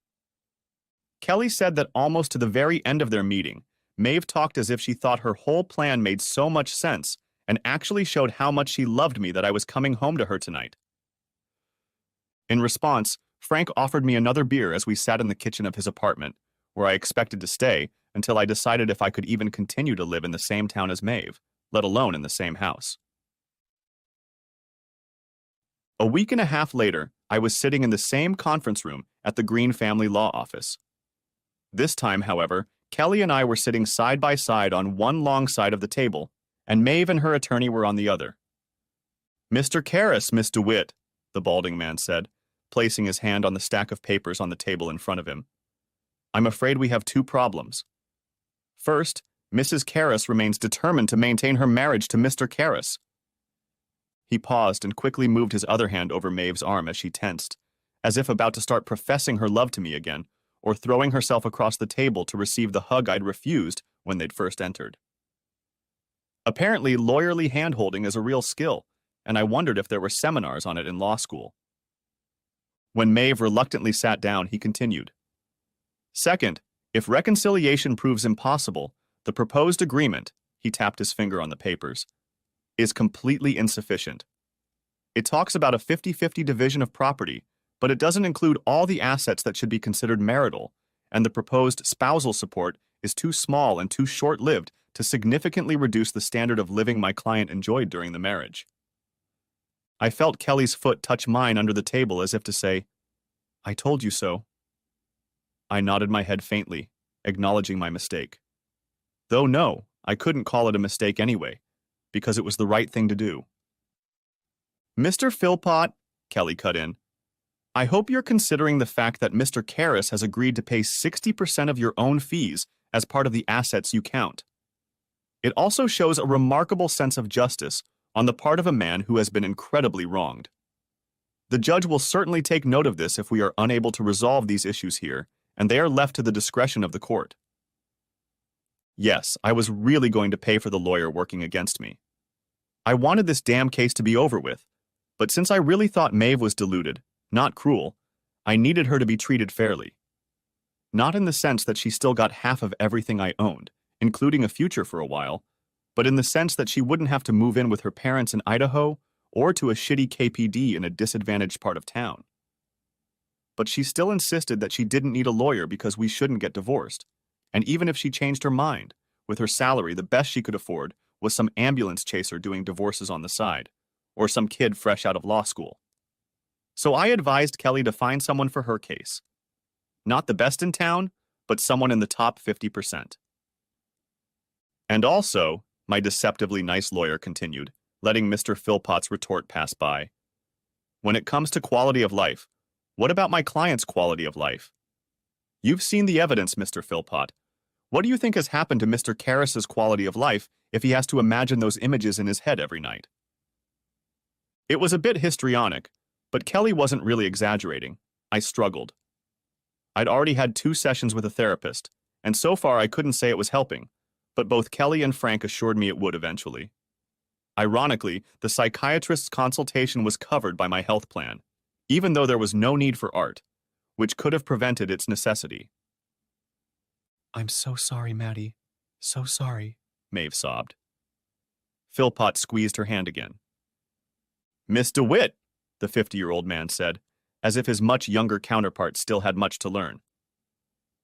Kelly said that almost to the very end of their meeting, Maeve talked as if she thought her whole plan made so much sense and actually showed how much she loved me that I was coming home to her tonight. In response, Frank offered me another beer as we sat in the kitchen of his apartment, where I expected to stay until I decided if I could even continue to live in the same town as Maeve, let alone in the same house. A week and a half later, I was sitting in the same conference room at the Green family law office. This time, however, Kelly and I were sitting side by side on one long side of the table, and Maeve and her attorney were on the other. "Mr. Karras, Miss DeWitt," the balding man said, placing his hand on the stack of papers on the table in front of him. "I'm afraid we have two problems. First, Mrs. Karras remains determined to maintain her marriage to Mr. Karras." He paused and quickly moved his other hand over Maeve's arm as she tensed, as if about to start professing her love to me again, or throwing herself across the table to receive the hug I'd refused when they'd first entered. Apparently, lawyerly hand-holding is a real skill, and I wondered if there were seminars on it in law school. When Maeve reluctantly sat down, he continued. "Second, if reconciliation proves impossible, the proposed agreement," he tapped his finger on the papers, "is completely insufficient. It talks about a 50-50 division of property, but it doesn't include all the assets that should be considered marital, and the proposed spousal support is too small and too short-lived to significantly reduce the standard of living my client enjoyed during the marriage." I felt Kelly's foot touch mine under the table as if to say, "I told you so." I nodded my head faintly, acknowledging my mistake. Though no, I couldn't call it a mistake anyway, because it was the right thing to do. "Mr. Philpott," Kelly cut in, "I hope you're considering the fact that Mr. Karras has agreed to pay 60% of your own fees as part of the assets you count. It also shows a remarkable sense of justice on the part of a man who has been incredibly wronged. The judge will certainly take note of this if we are unable to resolve these issues here, and they are left to the discretion of the court." Yes, I was really going to pay for the lawyer working against me. I wanted this damn case to be over with, but since I really thought Maeve was deluded, not cruel, I needed her to be treated fairly. Not in the sense that she still got half of everything I owned, including a future for a while, but in the sense that she wouldn't have to move in with her parents in Idaho or to a shitty KPD in a disadvantaged part of town. But she still insisted that she didn't need a lawyer because we shouldn't get divorced, and even if she changed her mind, with her salary the best she could afford was some ambulance chaser doing divorces on the side, or some kid fresh out of law school. So I advised Kelly to find someone for her case. Not the best in town, but someone in the top 50%. "And also," my deceptively nice lawyer continued, letting Mr. Philpott's retort pass by, "when it comes to quality of life, what about my client's quality of life? You've seen the evidence, Mr. Philpott. What do you think has happened to Mr. Karras's quality of life if he has to imagine those images in his head every night?" It was a bit histrionic, but Kelly wasn't really exaggerating. I struggled. I'd already had 2 sessions with a therapist, and so far I couldn't say it was helping, but both Kelly and Frank assured me it would eventually. Ironically, the psychiatrist's consultation was covered by my health plan, even though there was no need for art, which could have prevented its necessity. "I'm so sorry, Maddie. So sorry," Maeve sobbed. Philpott squeezed her hand again. "Miss DeWitt," the 50-year-old man said, as if his much younger counterpart still had much to learn.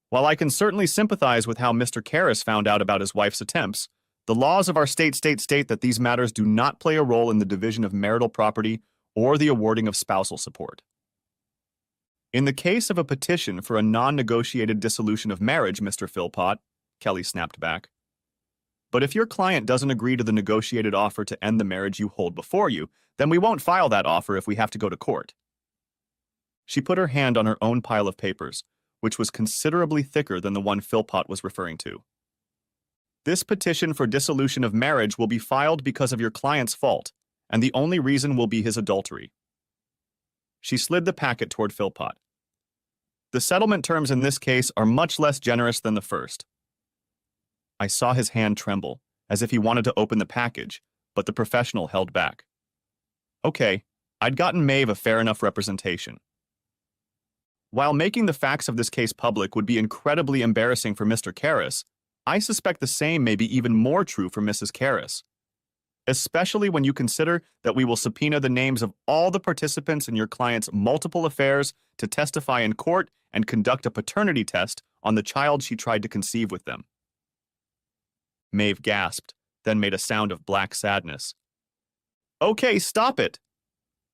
"While I can certainly sympathize with how Mr. Karras found out about his wife's attempts, the laws of our state state that these matters do not play a role in the division of marital property or the awarding of spousal support. In the case of a petition for a non-negotiated dissolution of marriage, Mr. Philpott," Kelly snapped back, "but if your client doesn't agree to the negotiated offer to end the marriage you hold before you, then we won't file that offer if we have to go to court." She put her hand on her own pile of papers, which was considerably thicker than the one Philpott was referring to. "This petition for dissolution of marriage will be filed because of your client's fault, and the only reason will be his adultery." She slid the packet toward Philpott. "The settlement terms in this case are much less generous than the first." I saw his hand tremble, as if he wanted to open the package, but the professional held back. Okay, I'd gotten Maeve a fair enough representation. While making the facts of this case public would be incredibly embarrassing for Mr. Karras, I suspect the same may be even more true for Mrs. Karras. Especially when you consider that we will subpoena the names of all the participants in your client's multiple affairs to testify in court and conduct a paternity test on the child she tried to conceive with them. Maeve gasped, then made a sound of black sadness. Okay, stop it,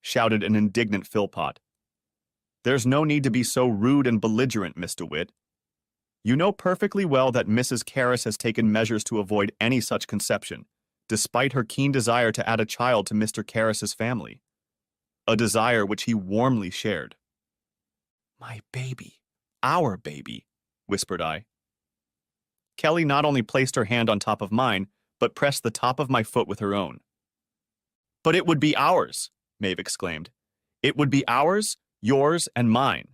shouted an indignant Philpott. There's no need to be so rude and belligerent, Miss DeWitt. You know perfectly well that Mrs. Karras has taken measures to avoid any such conception, despite her keen desire to add a child to Mr. Karras's family, a desire which he warmly shared. My baby, our baby, whispered I. Kelly not only placed her hand on top of mine, but pressed the top of my foot with her own. But it would be ours, Maeve exclaimed. It would be ours, yours, and mine.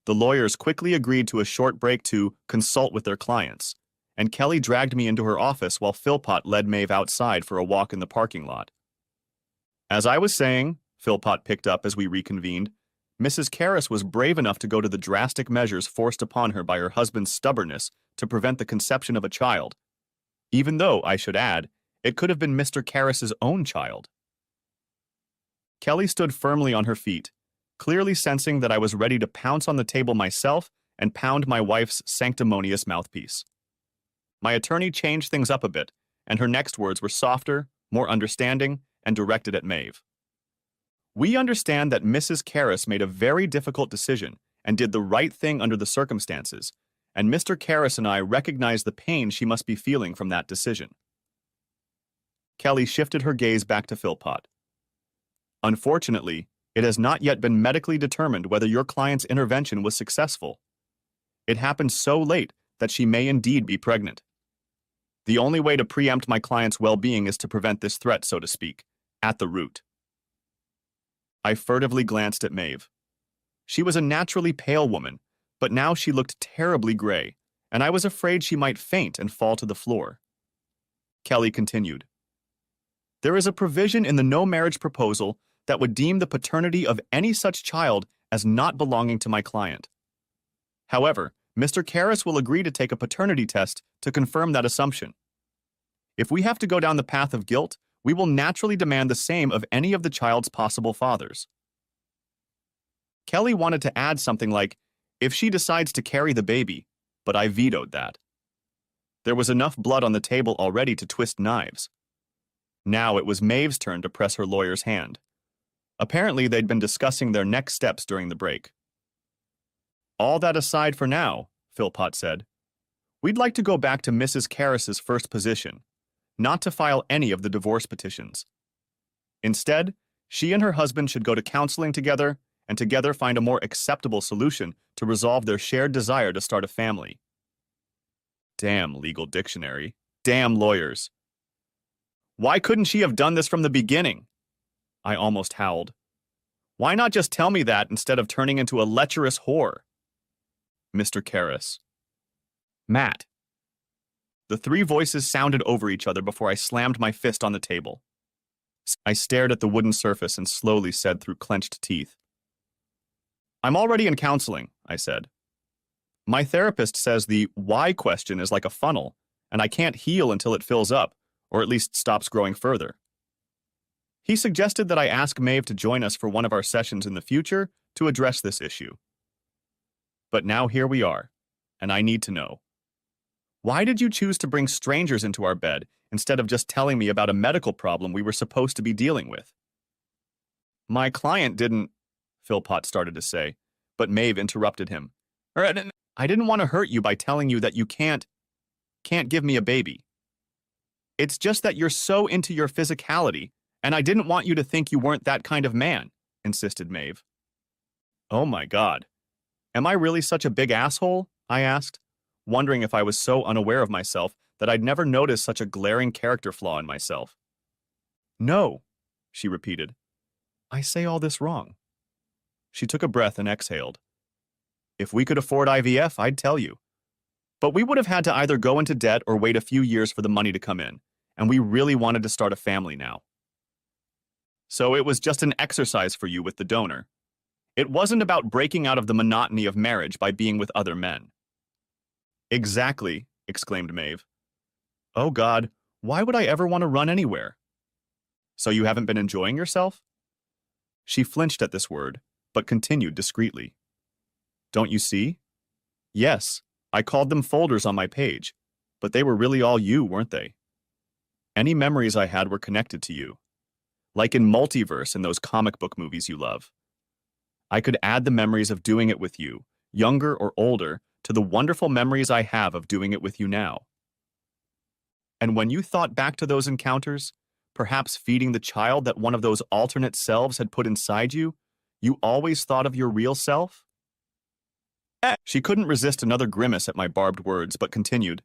The lawyers quickly agreed to a short break to consult with their clients, and Kelly dragged me into her office while Philpott led Maeve outside for a walk in the parking lot. As I was saying, Philpott picked up as we reconvened, Mrs. Karras was brave enough to go to the drastic measures forced upon her by her husband's stubbornness to prevent the conception of a child, even though, I should add, it could have been Mr. Karras's own child. Kelly stood firmly on her feet, clearly sensing that I was ready to pounce on the table myself and pound my wife's sanctimonious mouthpiece. My attorney changed things up a bit, and her next words were softer, more understanding, and directed at Maeve. We understand that Mrs. Karras made a very difficult decision and did the right thing under the circumstances, and Mr. Karras and I recognize the pain she must be feeling from that decision. Kelly shifted her gaze back to Philpott. Unfortunately, it has not yet been medically determined whether your client's intervention was successful. It happened so late that she may indeed be pregnant. The only way to preempt my client's well-being is to prevent this threat, so to speak, at the root. I furtively glanced at Maeve. She was a naturally pale woman, but now she looked terribly gray, and I was afraid she might faint and fall to the floor. Kelly continued. There is a provision in the no-marriage proposal that would deem the paternity of any such child as not belonging to my client. However, Mr. Karras will agree to take a paternity test to confirm that assumption. If we have to go down the path of guilt, we will naturally demand the same of any of the child's possible fathers. Kelly wanted to add something like, if she decides to carry the baby, but I vetoed that. There was enough blood on the table already to twist knives. Now it was Maeve's turn to press her lawyer's hand. Apparently, they'd been discussing their next steps during the break. All that aside for now, Philpott said, we'd like to go back to Mrs. Karras's first position, not to file any of the divorce petitions. Instead, she and her husband should go to counseling together and together find a more acceptable solution to resolve their shared desire to start a family. Damn legal dictionary. Damn lawyers. Why couldn't she have done this from the beginning? I almost howled. Why not just tell me that instead of turning into a lecherous whore? Mr. Karras. Matt. The three voices sounded over each other before I slammed my fist on the table. I stared at the wooden surface and slowly said through clenched teeth. I'm already in counseling, I said. My therapist says the why question is like a funnel, and I can't heal until it fills up, or at least stops growing further. He suggested that I ask Maeve to join us for one of our sessions in the future to address this issue. But now here we are, and I need to know. Why did you choose to bring strangers into our bed instead of just telling me about a medical problem we were supposed to be dealing with? My client didn't, Philpott started to say, but Maeve interrupted him. I didn't want to hurt you by telling you that you can't give me a baby. It's just that you're so into your physicality, and I didn't want you to think you weren't that kind of man, insisted Maeve. Oh my God. Am I really such a big asshole? I asked, wondering if I was so unaware of myself that I'd never noticed such a glaring character flaw in myself. No, she repeated. I say all this wrong. She took a breath and exhaled. If we could afford IVF, I'd tell you. But we would have had to either go into debt or wait a few years for the money to come in, and we really wanted to start a family now. So it was just an exercise for you with the donor. It wasn't about breaking out of the monotony of marriage by being with other men. Exactly, exclaimed Maeve. Oh God, why would I ever want to run anywhere? So you haven't been enjoying yourself? She flinched at this word, but continued discreetly. Don't you see? Yes, I called them folders on my page, but they were really all you, weren't they? Any memories I had were connected to you. Like in Multiverse in those comic book movies you love. I could add the memories of doing it with you, younger or older, to the wonderful memories I have of doing it with you now. And when you thought back to those encounters, perhaps feeding the child that one of those alternate selves had put inside you, you always thought of your real self? She couldn't resist another grimace at my barbed words, but continued,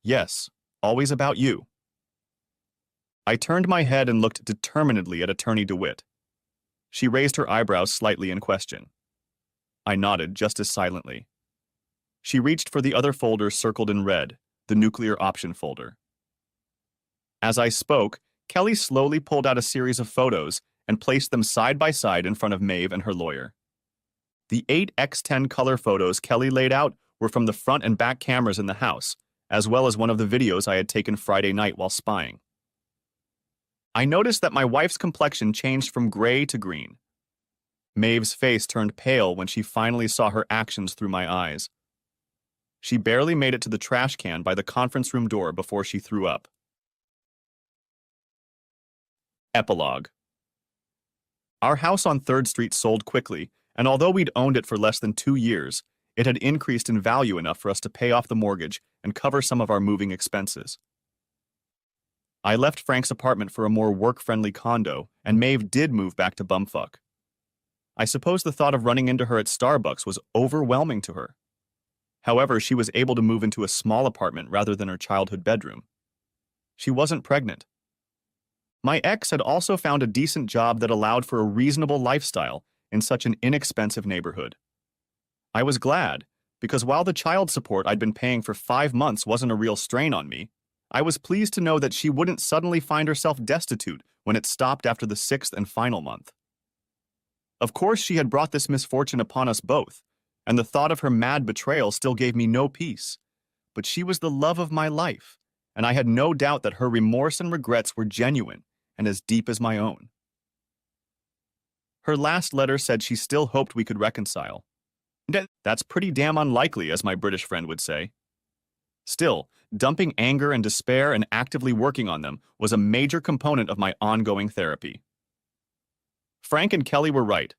Yes, always about you. I turned my head and looked determinedly at Attorney DeWitt. She raised her eyebrows slightly in question. I nodded just as silently. She reached for the other folder circled in red, the nuclear option folder. As I spoke, Kelly slowly pulled out a series of photos and placed them side by side in front of Maeve and her lawyer. The 8x10 color photos Kelly laid out were from the front and back cameras in the house, as well as one of the videos I had taken Friday night while spying. I noticed that my wife's complexion changed from gray to green. Maeve's face turned pale when she finally saw her actions through my eyes. She barely made it to the trash can by the conference room door before she threw up. Epilogue. Our house on 3rd Street sold quickly, and although we'd owned it for less than 2 years, it had increased in value enough for us to pay off the mortgage and cover some of our moving expenses. I left Frank's apartment for a more work-friendly condo, and Maeve did move back to Bumfuck. I suppose the thought of running into her at Starbucks was overwhelming to her. However, she was able to move into a small apartment rather than her childhood bedroom. She wasn't pregnant. My ex had also found a decent job that allowed for a reasonable lifestyle in such an inexpensive neighborhood. I was glad, because while the child support I'd been paying for 5 months wasn't a real strain on me, I was pleased to know that she wouldn't suddenly find herself destitute when it stopped after the 6th and final month. Of course, she had brought this misfortune upon us both, and the thought of her mad betrayal still gave me no peace. But she was the love of my life, and I had no doubt that her remorse and regrets were genuine and as deep as my own. Her last letter said she still hoped we could reconcile. That's pretty damn unlikely, as my British friend would say. Still, dumping anger and despair and actively working on them was a major component of my ongoing therapy. Frank and Kelly were right.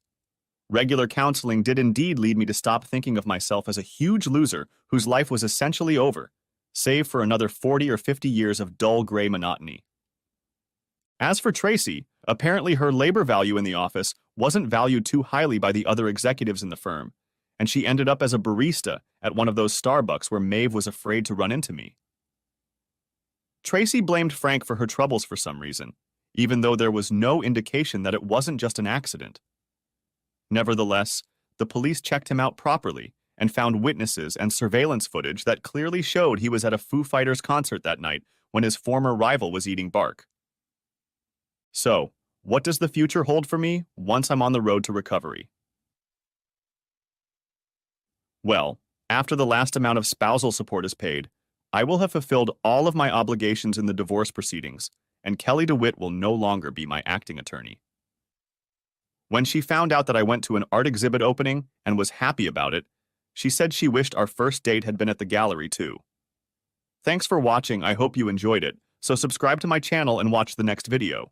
Regular counseling did indeed lead me to stop thinking of myself as a huge loser whose life was essentially over, save for another 40 or 50 years of dull gray monotony. As for Tracy, apparently her labor value in the office wasn't valued too highly by the other executives in the firm, and she ended up as a barista at one of those Starbucks where Maeve was afraid to run into me. Tracy blamed Frank for her troubles for some reason, even though there was no indication that it wasn't just an accident. Nevertheless, the police checked him out properly and found witnesses and surveillance footage that clearly showed he was at a Foo Fighters concert that night when his former rival was eating bark. So, what does the future hold for me once I'm on the road to recovery? Well, after the last amount of spousal support is paid, I will have fulfilled all of my obligations in the divorce proceedings, and Kelly DeWitt will no longer be my acting attorney. When she found out that I went to an art exhibit opening and was happy about it, she said she wished our first date had been at the gallery too. Thanks for watching. I hope you enjoyed it, so subscribe to my channel and watch the next video.